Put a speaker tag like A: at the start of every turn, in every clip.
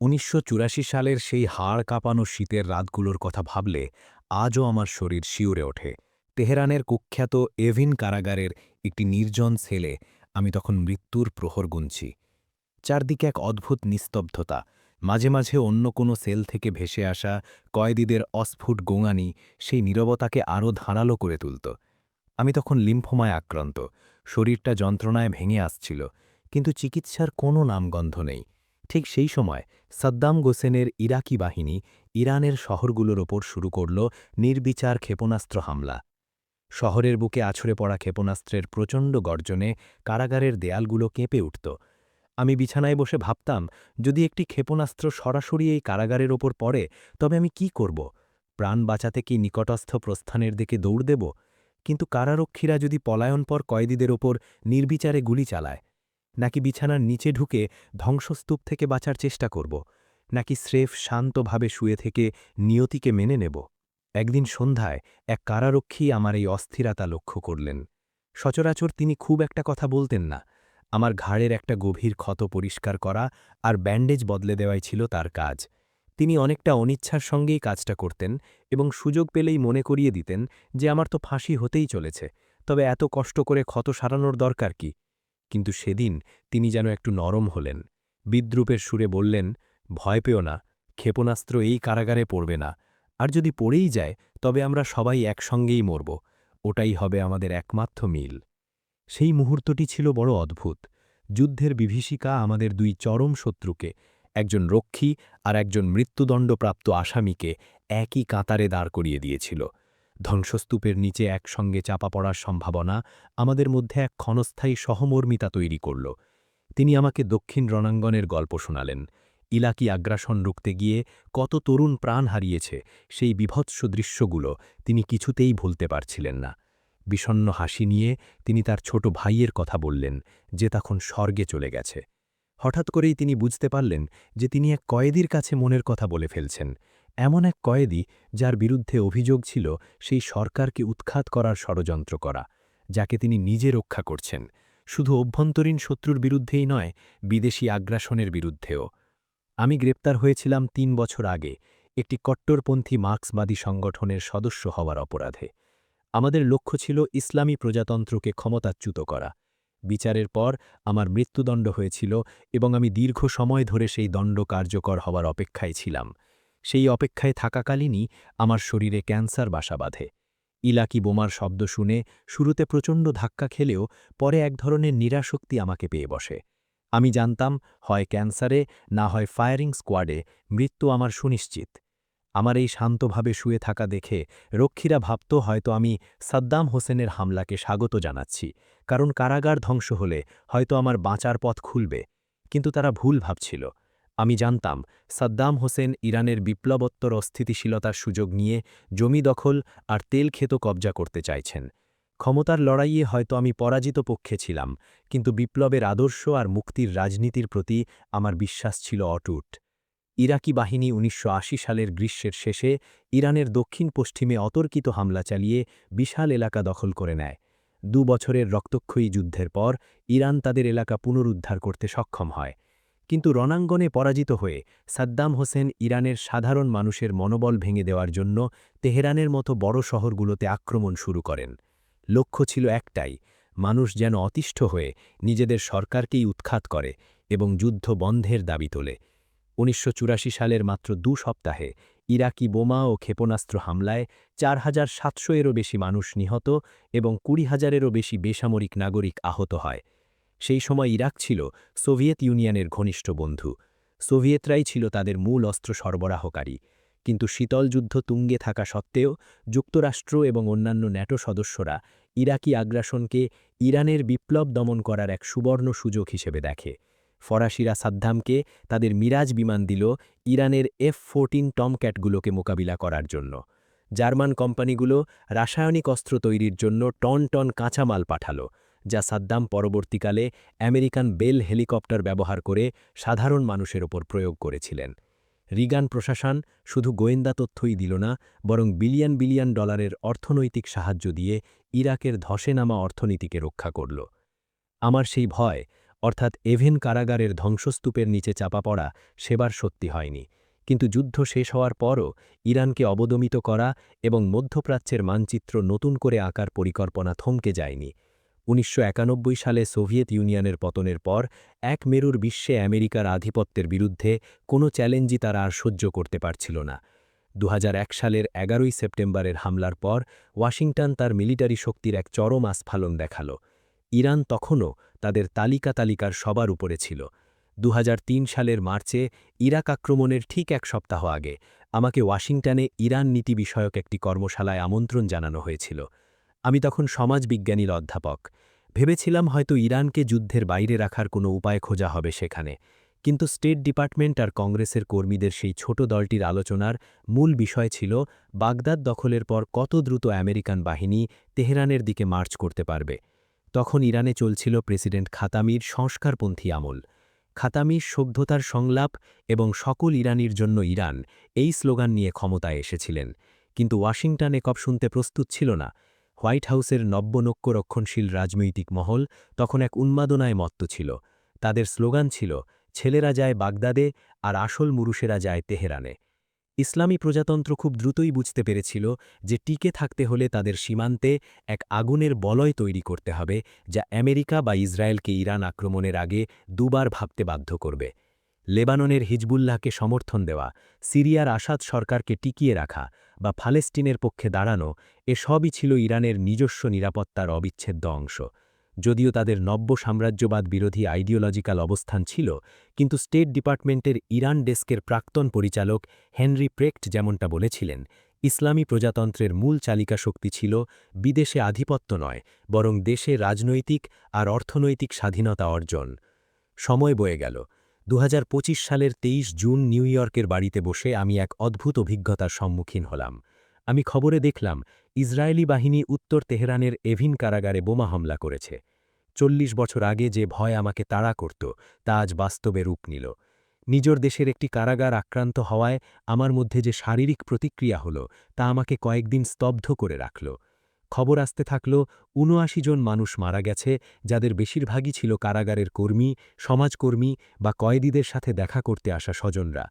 A: ১৯৮৪ সালের সেই হাড় কাঁপানো শীতের রাতগুলোর কথা ভাবলে আজও আমার শরীর শিউরে ওঠে। তেহরানের কুখ্যাত এভিন কারাগারের একটি নির্জন সেলে আমি তখন মৃত্যুর প্রহর গুনছি। চারদিকে এক অদ্ভুত নিস্তব্ধতা, মাঝে মাঝে অন্য কোনো সেল থেকে ভেসে আসা কয়েদিদের অস্ফুট গোঙানি সেই নীরবতাকে আরও ধারালো করে তুলত। আমি তখন লিম্ফোমায় আক্রান্ত, শরীরটা যন্ত্রণায় ভেঙে আসছিল, কিন্তু চিকিৎসার কোনো নামগন্ধ নেই। ঠিক সেই সময় সাদ্দাম গোসেনের ইরাকি বাহিনী ইরানের শহরগুলোর ওপর শুরু করল নির্বিচার ক্ষেপণাস্ত্র হামলা। শহরের বুকে আছড়ে পড়া ক্ষেপণাস্ত্রের প্রচণ্ড গর্জনে কারাগারের দেয়ালগুলো কেঁপে উঠত। আমি বিছানায় বসে ভাবতাম, যদি একটি ক্ষেপণাস্ত্র সরাসরি এই কারাগারের ওপর পড়ে তবে আমি কি করব? প্রাণ বাঁচাতে কি নিকটস্থ প্রস্থানের দিকে দৌড় দেব? কিন্তু কারারক্ষীরা যদি পলায়নপর কয়েদিদের ওপর নির্বিচারে গুলি চালায়, নাকি বিছানার নিচে ঢুকে ধ্বংসস্তূপ থেকে বাঁচার চেষ্টা করব, নাকি স্রেফ শান্তভাবে শুয়ে থেকে নিয়তিকে মেনে নেব? একদিন সন্ধ্যায় এক কারারক্ষী আমার এই অস্থিরতা লক্ষ্য করলেন। সচরাচর তিনি খুব একটা কথা বলতেন না। আমার ঘাড়ের একটা গভীর ক্ষত পরিষ্কার করা আর ব্যান্ডেজ বদলে দেওয়াই ছিল তার কাজ। তিনি অনেকটা অনিচ্ছার সঙ্গেই কাজটা করতেন এবং সুযোগ পেলেই মনে করিয়ে দিতেন যে আমার তো ফাঁসি হতেই চলেছে, তবে এত কষ্ট করে ক্ষত সারানোর দরকার কি? কিন্তু সেদিন তিনি যেন একটু নরম হলেন। বিদ্রূপের সুরে বললেন, ভয় পেও না, ক্ষেপণাস্ত্র এই কারাগারে পড়বে না। আর যদি পড়েই যায় তবে আমরা সবাই একসঙ্গেই মরব। ওটাই হবে আমাদের একমাত্র মিল। সেই মুহূর্তটি ছিল বড় অদ্ভুত। যুদ্ধের বিভীষিকা আমাদের দুই চরম শত্রুকে, একজন রক্ষী আর একজন মৃত্যুদণ্ডপ্রাপ্ত আসামিকে একই কাতারে দাঁড় করিয়ে দিয়েছিল। ধ্বংসস্তূপের নিচে একসঙ্গে চাপা পড়ার সম্ভাবনা আমাদের মধ্যে এক ক্ষণস্থায়ী সহমর্মিতা তৈরি করল। তিনি আমাকে দক্ষিণ রণাঙ্গনের গল্প শোনালেন। ইলাকি আগ্রাসন রুখতে গিয়ে কত তরুণ প্রাণ হারিয়েছে, সেই বিভৎস দৃশ্যগুলো তিনি কিছুতেই ভুলতে পারছিলেন না। বিষণ্ণ হাসি নিয়ে তিনি তার ছোট ভাইয়ের কথা বললেন, যে তখন স্বর্গে চলে গেছে। হঠাৎ করেই তিনি বুঝতে পারলেন যে তিনি এক কয়েদির কাছে মনের কথা বলে ফেলছেন, এমন এক কয়েদি যার বিরুদ্ধে অভিযোগ ছিল সেই সরকারকে উৎখাত করার ষড়যন্ত্র করা, যাকে তিনি নিজে রক্ষা করছেন, শুধু অভ্যন্তরীণ শত্রুর বিরুদ্ধেই নয়, বিদেশি আগ্রাসনের বিরুদ্ধেও। আমি গ্রেপ্তার হয়েছিলাম ৩ বছর আগে একটি কট্টরপন্থী মার্ক্সবাদী সংগঠনের সদস্য হওয়ার অপরাধে। আমাদের লক্ষ্য ছিল ইসলামী প্রজাতন্ত্রকে ক্ষমতাচ্যুত করা। বিচারের পর আমার মৃত্যুদণ্ড হয়েছিল এবং আমি দীর্ঘ সময় ধরে সেই দণ্ড কার্যকর হওয়ার অপেক্ষায় ছিলাম। সেই অপেক্ষায় থাকাকালীনই আমার শরীরে ক্যান্সার বাসা বাঁধে। ইলাকি বোমার শব্দ শুনে শুরুতে প্রচণ্ড ধাক্কা খেলেও পরে এক ধরনের নিরাশক্তি আমাকে পেয়ে বসে। আমি জানতাম, হয় ক্যান্সারে, না হয় ফায়ারিং স্কোয়াডে মৃত্যু আমার সুনিশ্চিত। আমার এই শান্তভাবে শুয়ে থাকা দেখে রক্ষীরা ভাবত হয়তো আমি সাদ্দাম হোসেনের হামলাকে স্বাগত জানাচ্ছি, কারণ কারাগার ধ্বংস হলে হয়তো আমার বাঁচার পথ খুলবে। কিন্তু তারা ভুল ভাবছিল। আমি জানতাম, সাদ্দাম হোসেন ইরানের বিপ্লবোত্তর অস্থিতিশীলতার সুযোগ নিয়ে জমি দখল আর তেল ক্ষেত কবজা করতে চাইছেন। ক্ষমতার লড়াইয়ে হয়তো আমি পরাজিত পক্ষে ছিলাম, কিন্তু বিপ্লবের আদর্শ আর মুক্তির রাজনীতির প্রতি আমার বিশ্বাস ছিল অটুট। ইরাকি বাহিনী ১৯৮০ সালের গ্রীষ্মের শেষে ইরানের দক্ষিণ পশ্চিমে অতর্কিত হামলা চালিয়ে বিশাল এলাকা দখল করে নেয়। ২ বছরের রক্তক্ষয়ী যুদ্ধের পর ইরান তাদের এলাকা পুনরুদ্ধার করতে সক্ষম হয়। কিন্তু রণাঙ্গনে পরাজিত হয়ে সাদ্দাম হোসেন ইরানের সাধারণ মানুষের মনোবল ভেঙে দেওয়ার জন্য তেহরানের মতো বড় শহরগুলোতে আক্রমণ শুরু করেন। লক্ষ্য ছিল একটাই, মানুষ যেন অতিষ্ঠ হয়ে নিজেদের সরকারকেই উৎখাত করে এবং যুদ্ধ বন্ধের দাবি তোলে। ১৯৮৪ সালের মাত্র ২ সপ্তাহে ইরাকি বোমা ও ক্ষেপণাস্ত্র হামলায় ৪,৭০০-এরও বেশি মানুষ নিহত এবং ২০,০০০-এরও বেশি বেসামরিক নাগরিক আহত হয়। সেই সময় ইরাক ছিল সোভিয়েত ইউনিয়নের ঘনিষ্ঠ বন্ধু। সোভিয়েতরাই ছিল তাদের মূল অস্ত্র সরবরাহকারী। কিন্তু শীতল যুদ্ধ তুঙ্গে থাকা সত্ত্বেও যুক্তরাষ্ট্র এবং অন্যান্য ন্যাটো সদস্যরা ইরাকি আগ্রাসনকে ইরানের বিপ্লব দমন করার এক সুবর্ণ সুযোগ হিসেবে দেখে। ফরাসিরা সাদ্দামকে তাদের মিরাজ বিমান দিল ইরানের F-14 টমক্যাটগুলোকে মোকাবিলা করার জন্য। জার্মান কোম্পানিগুলো রাসায়নিক অস্ত্র তৈরির জন্য টন টন কাঁচামাল পাঠালো, যা সাদ্দাম পরবর্তীকালে আমেরিকান বেল হেলিকপ্টার ব্যবহার করে সাধারণ মানুষের ওপর প্রয়োগ করেছিলেন। রিগান প্রশাসন শুধু গোয়েন্দা তথ্যই দিল না, বরং বিলিয়ন বিলিয়ন ডলারের অর্থনৈতিক সাহায্য দিয়ে ইরাকের ধসে নামা অর্থনীতিকে রক্ষা করল। আমার সেই ভয়, অর্থাৎ এভেন কারাগারের ধ্বংসস্তূপের নিচে চাপা পড়া সেবার সত্যি হয়নি। কিন্তু যুদ্ধ শেষ হওয়ার পরও ইরানকে অবদমিত করা এবং মধ্যপ্রাচ্যের মানচিত্র নতুন করে আঁকার পরিকল্পনা থমকে যায়নি। ১৯৯১ সালে সোভিয়েত ইউনিয়নের পতনের পর এক মেরুর বিশ্বে আমেরিকার আধিপত্যের বিরুদ্ধে কোনো চ্যালেঞ্জই তারা আর সহ্য করতে পারছিল না। ২০০১ সালের ১১ই সেপ্টেম্বরের হামলার পর ওয়াশিংটন তার মিলিটারি শক্তির এক চরম আস্ফালন দেখাল। ইরান তখনও তাদের তালিকার সবার উপরে ছিল। ২০০৩ সালের মার্চে ইরাক আক্রমণের ঠিক এক সপ্তাহ আগে আমাকে ওয়াশিংটনে ইরান নীতি বিষয়ক একটি কর্মশালায় আমন্ত্রণ জানানো হয়েছিল। আমি তখন সমাজবিজ্ঞানীর অধ্যাপক। ভেবেছিলাম হয়তো ইরানকে যুদ্ধের বাইরে রাখার কোনো উপায় খোঁজা হবে সেখানে। কিন্তু স্টেট ডিপার্টমেন্ট আর কংগ্রেসের কর্মীদের সেই ছোট দলটির আলোচনার মূল বিষয় ছিল বাগদাদ দখলের পর কত দ্রুত আমেরিকান বাহিনী তেহরানের দিকে মার্চ করতে পারবে। তখন ইরানে চলছিল প্রেসিডেন্ট খাতামির সংস্কারপন্থী আমল। খাতামির সভ্যতার সংলাপ এবং সকল ইরানির জন্য ইরান এই স্লোগান নিয়ে ক্ষমতায় এসেছিলেন। কিন্তু ওয়াশিংটন একপ শুনতে প্রস্তুত ছিল না। হোয়াইট হাউসের নব্যনক্য রক্ষণশীল রাজনৈতিক মহল তখন এক উন্মাদনায় মত্ত ছিল। তাদের স্লোগান ছিল, ছেলেরা যায় বাগদাদে আর আসল মুরুষেরা যায় তেহরানে। ইসলামী প্রজাতন্ত্র খুব দ্রুতই বুঝতে পেরেছিল যে টিকে থাকতে হলে তাদের সীমান্তে এক আগুনের বলয় তৈরি করতে হবে, যা আমেরিকা বা ইসরায়েলকে ইরান আক্রমণের আগে দুবার ভাবতে বাধ্য করবে। লেবাননের হিজবুল্লাহকে সমর্থন দেওয়া, সিরিয়ার আসাদ সরকারকে টিকিয়ে রাখা বা ফালেস্তিনের পক্ষে দাঁড়ানো, এসবই ছিল ইরানের নিজস্ব নিরাপত্তার অবিচ্ছেদ্য অংশ। যদিও তাদের নব্য সাম্রাজ্যবাদ বিরোধী আইডিওলজিক্যাল অবস্থান ছিল, কিন্তু স্টেট ডিপার্টমেন্টের ইরান ডেস্কের প্রাক্তন পরিচালক হেনরি প্রেক্ট যেমনটা বলেছিলেন, ইসলামী প্রজাতন্ত্রের মূল চালিকা শক্তি ছিল বিদেশে আধিপত্য নয়, বরং দেশে রাজনৈতিক আর অর্থনৈতিক স্বাধীনতা অর্জন। সময় বয়ে গেল। ২০২৫ সালের ২৩ জুন নিউ ইয়র্কের বাড়িতে বসে আমি এক অদ্ভুত অভিজ্ঞতার সম্মুখীন হলাম। আমি খবরে দেখলাম ইসরায়েলি বাহিনী উত্তর তেহরানের এভিন কারাগারে বোমা হামলা করেছে। ৪০ বছর আগে যে ভয় আমাকে তাড়া করত, তা আজ বাস্তবে রূপ নিল। নিজের দেশের একটি কারাগার আক্রান্ত হওয়ায় আমার মধ্যে যে শারীরিক প্রতিক্রিয়া হল, তা আমাকে কয়েকদিন স্তব্ধ করে রাখল। খবর আসতে থাকল ৭৯ জন মানুষ মারা গেছে, যাদের বেশিরভাগই ছিল কারাগারের কর্মী, সমাজকর্মী বা কয়েদিদের সাথে দেখা করতে আসা স্বজনরা।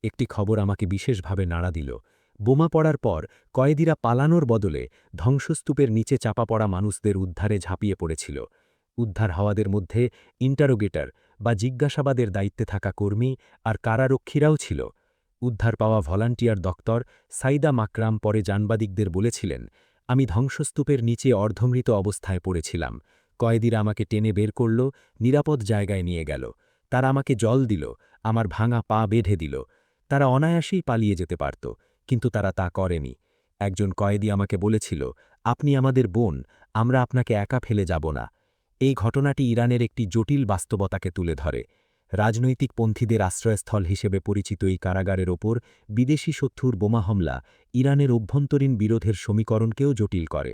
A: একটি খবর আমাকে বিশেষভাবে নাড়া দিল। বোমা পড়ার পর কয়েদিরা পালানোর বদলে ধ্বংসস্তূপের নিচে চাপা পড়া মানুষদের উদ্ধারে ঝাঁপিয়ে পড়েছিল। উদ্ধার হওয়াদের মধ্যে ইন্টারোগেটর বা জিজ্ঞাসাবাদের দায়িত্বে থাকা কর্মী আর কারারক্ষীরাও ছিল। উদ্ধার পাওয়া ভলান্টিয়ার ডক্টর সাইদা মাকরাম পরে সাংবাদিকদের বলেছিলেন, আমি ধ্বংসস্তূপের নিচে অর্ধমৃত অবস্থায় পড়েছিলাম। কয়েদিরা আমাকে টেনে বের করল, নিরাপদ জায়গায় নিয়ে গেল। তারা আমাকে জল দিল, আমার ভাঙা পা বেঁধে দিল। তারা অনায়াসেই পালিয়ে যেতে পারত, কিন্তু তারা তা করেনি। একজন কয়েদি আমাকে বলেছিল, আপনি আমাদের বোন, আমরা আপনাকে একা ফেলে যাব না। এই ঘটনাটি ইরানের একটি জটিল বাস্তবতাকে তুলে ধরে। রাজনৈতিক পন্থীদের আশ্রয়স্থল হিসেবে পরিচিত এই কারাগারের ওপর বিদেশি শত্রুর বোমা হামলা ইরানের অভ্যন্তরীণ বিরোধের সমীকরণকেও জটিল করে।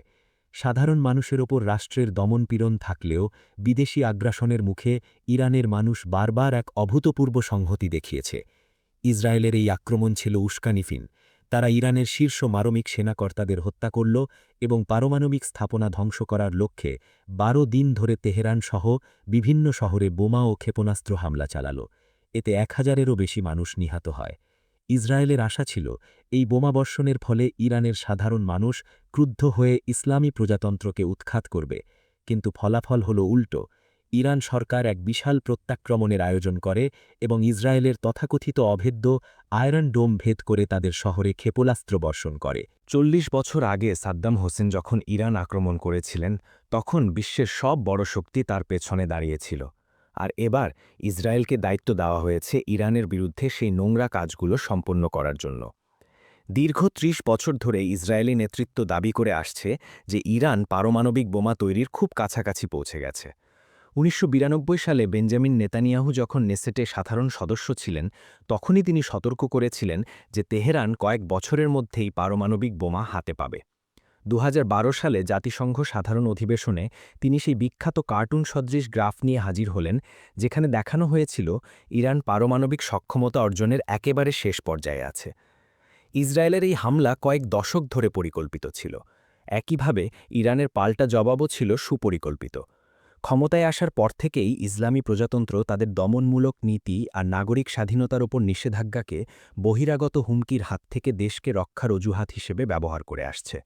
A: সাধারণ মানুষের ওপর রাষ্ট্রের দমনপীড়ন থাকলেও বিদেশি আগ্রাসনের মুখে ইরানের মানুষ বারবার এক অভূতপূর্ব সংহতি দেখিয়েছে। ইসরায়েলের এই আক্রমণ ছিল উস্কানিফিন। তারা ইরানের শীর্ষ মারমিক সেনাকর্তাদের হত্যা করল এবং পারমাণবিক স্থাপনা ধ্বংস করার লক্ষ্যে ১২ দিন ধরে তেহরান সহ বিভিন্ন শহরে বোমা ও ক্ষেপণাস্ত্র হামলা চালাল। এতে ১,০০০-এরও বেশি মানুষ নিহত হয়। ইসরায়েলের আশা ছিল এই বোমাবর্ষণের ফলে ইরানের সাধারণ মানুষ ক্রুদ্ধ হয়ে ইসলামী প্রজাতন্ত্রকে উৎখাত করবে, কিন্তু ফলাফল হল উল্টো। ইরান সরকার এক বিশাল প্রত্যাক্রমণের আয়োজন করে এবং ইসরায়েলের তথাকথিত অভেদ্য আয়রন ডোম ভেদ করে তাদের শহরে ক্ষেপণাস্ত্র বর্ষণ করে। ৪০ বছর আগে সাদ্দাম হোসেন যখন ইরান আক্রমণ করেছিলেন, তখন বিশ্বের সব বড় শক্তি তার পেছনে দাঁড়িয়েছিল। আর এবার ইসরায়েলকে দায়িত্ব দেওয়া হয়েছে ইরানের বিরুদ্ধে সেই নোংরা কাজগুলো সম্পন্ন করার জন্য। দীর্ঘ ৩০ বছর ধরে ইসরায়েলি নেতৃত্ব দাবি করে আসছে যে ইরান পারমাণবিক বোমা তৈরির খুব কাছাকাছি পৌঁছে গেছে। ১৯৯২ সালে বেঞ্জামিন নেতানিয়াহু যখন নেসেটে সাধারণ সদস্য ছিলেন, তখনই তিনি সতর্ক করেছিলেন যে তেহরান কয়েক বছরের মধ্যেই পারমাণবিক বোমা হাতে পাবে। ২০১২ সালে জাতিসংঘ সাধারণ অধিবেশনে তিনি সেই বিখ্যাত কার্টুন সদৃশ গ্রাফ নিয়ে হাজির হলেন, যেখানে দেখানো হয়েছিল ইরান পারমাণবিক সক্ষমতা অর্জনের একেবারে শেষ পর্যায়ে আছে। ইসরায়েলের এই হামলা কয়েক দশক ধরে পরিকল্পিত ছিল। একইভাবে ইরানের পাল্টা জবাবও ছিল সুপরিকল্পিত। ক্ষমতায় আসার পর থেকেই ইসলামী প্রজাতন্ত্র তাদের দমনমূলক নীতি আর নাগরিক স্বাধীনতার ওপর নিষেধাজ্ঞাকে বহিরাগত হুমকির হাত থেকে দেশকে রক্ষার অজুহাত হিসেবে ব্যবহার করে আসছে।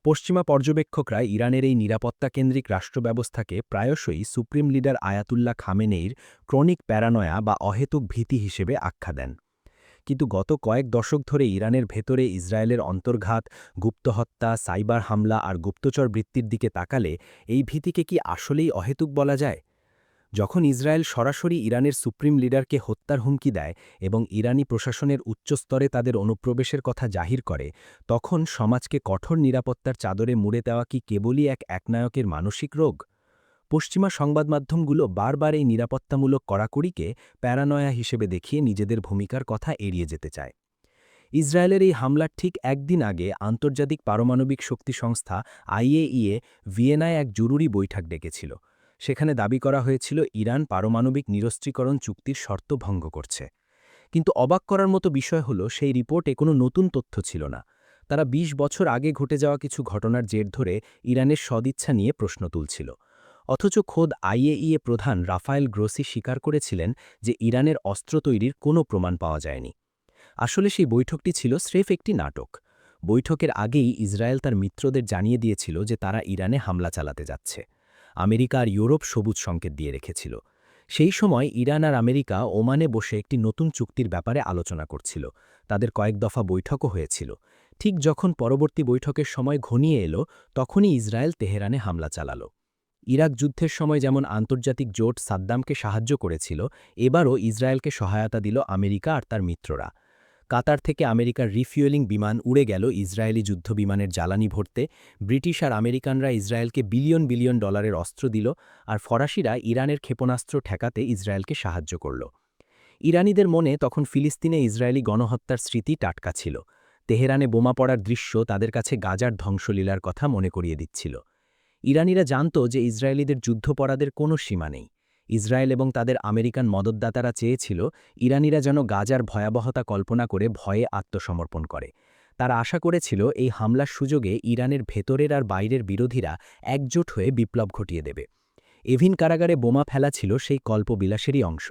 A: পশ্চিমা পর্যবেক্ষকরা ইরানের এই নিরাপত্তাকেন্দ্রিক রাষ্ট্রব্যবস্থাকে প্রায়শই সুপ্রিম লিডার আয়াতুল্লাহ খামেনেইর ক্রনিক প্যারানয়া বা অহেতুক ভীতি হিসেবে আখ্যা দেন। কিন্তু গত কয়েক দশক ধরে ইরানের ভেতরে ইসরায়েলের অন্তর্ঘাত, গুপ্তহত্যা, সাইবার হামলা আর গুপ্তচর বৃত্তির দিকে তাকালে এই ভীতিকে কি আসলেই অহেতুক বলা যায়? যখন ইসরায়েল সরাসরি ইরানের সুপ্রিম লিডারকে হত্যার হুমকি দেয় এবং ইরানি প্রশাসনের উচ্চস্তরে তাদের অনুপ্রবেশের কথা জাহির করে, তখন সমাজকে কঠোর নিরাপত্তার চাদরে মুড়ে দেওয়া কি কেবলই এক একনায়কের মানসিক রোগ? পশ্চিমা সংবাদমাধ্যমগুলো বারবার এই নিরাপত্তামূলক কড়াকড়িকে প্যারানয়া হিসেবে দেখিয়ে নিজেদের ভূমিকার কথা এড়িয়ে যেতে চায়। ইসরায়েলের এই হামলার ঠিক একদিন আগে আন্তর্জাতিক পারমাণবিক শক্তি সংস্থা আইএইএ ভিয়েনায় এক জরুরি বৈঠক ডেকেছিল। সেখানে দাবি করা হয়েছিল ইরান পারমাণবিক নিরস্ত্রীকরণ চুক্তির শর্ত ভঙ্গ করছে। কিন্তু অবাক করার মতো বিষয় হল সেই রিপোর্টে কোনো নতুন তথ্য ছিল না। তারা ২০ বছর আগে ঘটে যাওয়া কিছু ঘটনার জের ধরে ইরানের সদিচ্ছা নিয়ে প্রশ্ন তুলছিল। অথচ খোদ আইএইএ প্রধান রাফায়েল গ্রোসি স্বীকার করেছিলেন যে ইরানের অস্ত্র তৈরির কোনো প্রমাণ পাওয়া যায়নি। আসলে সেই বৈঠকটি ছিল স্রেফ একটি নাটক। বৈঠকের আগেই ইসরায়েল তার মিত্রদের জানিয়ে দিয়েছিল যে তারা ইরানে হামলা চালাতে যাচ্ছে। আমেরিকা আর ইউরোপ সবুজ সংকেত দিয়ে রেখেছিল। সেই সময় ইরান আর আমেরিকা ওমানে বসে একটি নতুন চুক্তির ব্যাপারে আলোচনা করছিল। তাদের কয়েক দফা বৈঠকও হয়েছিল। ঠিক যখন পরবর্তী বৈঠকের সময় ঘনিয়ে এলো, তখনই ইসরায়েল তেহরানে হামলা চালাল। ইরাক যুদ্ধের সময় যেমন আন্তর্জাতিক জোট সাদ্দামকে সাহায্য করেছিল, এবারও ইসরায়েলকে সহায়তা দিল আমেরিকা আর তার মিত্ররা। কাতার থেকে আমেরিকার রিফুয়েলিং বিমান উড়ে গেল ইসরায়েলি যুদ্ধবিমানের জ্বালানি ভরতে। ব্রিটিশ আর আমেরিকানরা ইসরায়েলকে বিলিয়ন বিলিয়ন ডলারের অস্ত্র দিল, আর ফরাসিরা ইরানের ক্ষেপণাস্ত্র ঠেকাতে ইসরায়েলকে সাহায্য করল। ইরানিদের মনে তখন ফিলিস্তিনে ইসরায়েলি গণহত্যার স্মৃতি টাটকা ছিল। তেহরানে বোমা পড়ার দৃশ্য তাদের কাছে গাজার ধ্বংসলীলার কথা মনে করিয়ে দিচ্ছিল। ইরানিরা জানত যে ইসরায়েলিদের যুদ্ধপরাধের কোনো সীমা নেই। ইসরায়েল এবং তাদের আমেরিকান মদতদাতারা চেয়েছিল ইরানিরা যেন গাজার ভয়াবহতা কল্পনা করে ভয়ে আত্মসমর্পণ করে। তারা আশা করেছিল এই হামলার সুযোগে ইরানের ভেতরের আর বাইরের বিরোধীরা একজোট হয়ে বিপ্লব ঘটিয়ে দেবে। এভিন কারাগারে বোমা ফেলা ছিল সেই কল্পবিলাসেরই অংশ।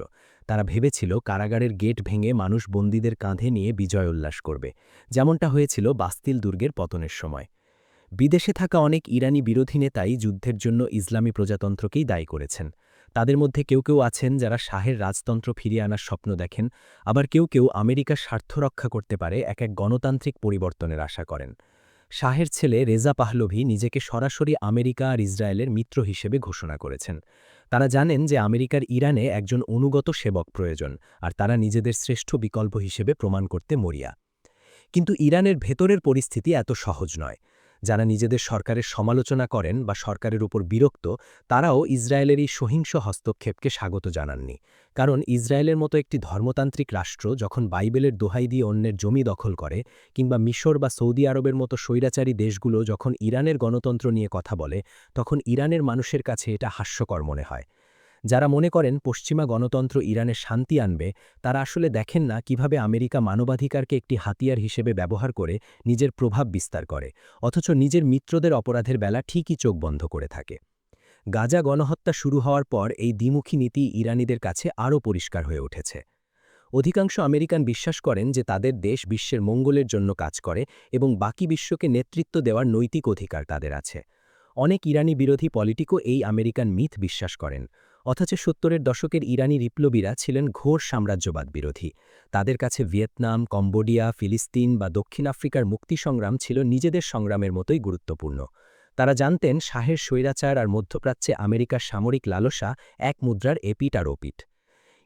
A: তারা ভেবেছিল কারাগারের গেট ভেঙে মানুষ বন্দীদের কাঁধে নিয়ে বিজয় উল্লাস করবে, যেমনটা হয়েছিল বাস্তিল দুর্গের পতনের সময়। বিদেশে থাকা অনেক ইরানি বিরোধী নেতাই যুদ্ধের জন্য ইসলামী প্রজাতন্ত্রকেই দায়ী করেছেন। তাদের মধ্যে কেউ কেউ আছেন যারা শাহের রাজতন্ত্র ফিরিয়ে আনার স্বপ্ন দেখেন, আবার কেউ কেউ আমেরিকার স্বার্থ রক্ষা করতে পারে এক এক গণতান্ত্রিক পরিবর্তনের আশা করেন। শাহের ছেলে রেজা পাহলভি নিজেকে সরাসরি আমেরিকা আর ইসরায়েলের মিত্র হিসেবে ঘোষণা করেছেন। তারা জানেন যে আমেরিকার ইরানে একজন অনুগত সেবক প্রয়োজন, আর তারা নিজেদের শ্রেষ্ঠ বিকল্প হিসেবে প্রমাণ করতে মরিয়া। কিন্তু ইরানের ভেতরের পরিস্থিতি এত সহজ নয়। যারা নিজেদের সরকারের সমালোচনা করেন বা সরকারের উপর বিরক্ত, তারাও ইসরায়েলের এই সহিংস হস্তক্ষেপকে স্বাগত জানাননি। কারণ ইসরায়েলের মতো একটি ধর্মতান্ত্রিক রাষ্ট্র যখন বাইবেলের দোহাই দিয়ে অন্যের জমি দখল করে, কিংবা মিশর বা সৌদি আরবের মতো স্বৈরাচারী দেশগুলো যখন ইরানের গণতন্ত্র নিয়ে কথা বলে, তখন ইরানের মানুষের কাছে এটা হাস্যকর মনে হয়। যারা মনে করেন পশ্চিমা গণতন্ত্র ইরানে শান্তি আনবে, তারা আসলে দেখেন না কিভাবে আমেরিকা মানবাধিকারকে একটি হাতিয়ার হিসেবে ব্যবহার করে নিজের প্রভাব বিস্তার করে, অথচ নিজের মিত্রদের অপরাধের বেলা ঠিকই চোখ বন্ধ করে থাকে। গাজা গণহত্যা শুরু হওয়ার পর এই দ্বিমুখী নীতি ইরানিদের কাছে আরও পরিষ্কার হয়ে উঠেছে। অধিকাংশ আমেরিকান বিশ্বাস করেন যে তাদের দেশ বিশ্বের মঙ্গলের জন্য কাজ করে এবং বাকি বিশ্বকে নেতৃত্ব দেওয়ার নৈতিক অধিকার তাদের আছে। অনেক ইরানি বিরোধী পলিটিকও এই আমেরিকান মিথ বিশ্বাস করেন। অথচ ৭০-এর দশকের ইরানি বিপ্লবীরা ছিলেন ঘোর সাম্রাজ্যবাদ বিরোধী। তাদের কাছে ভিয়েতনাম, কম্বোডিয়া, ফিলিস্তিন বা দক্ষিণ আফ্রিকার মুক্তি সংগ্রাম ছিল নিজেদের সংগ্রামের মতোই গুরুত্বপূর্ণ। তারা জানতেন শাহের স্বৈরাচার আর মধ্যপ্রাচ্যে আমেরিকার সামরিক লালসা এক মুদ্রার এপিঠ আর ওপিঠ।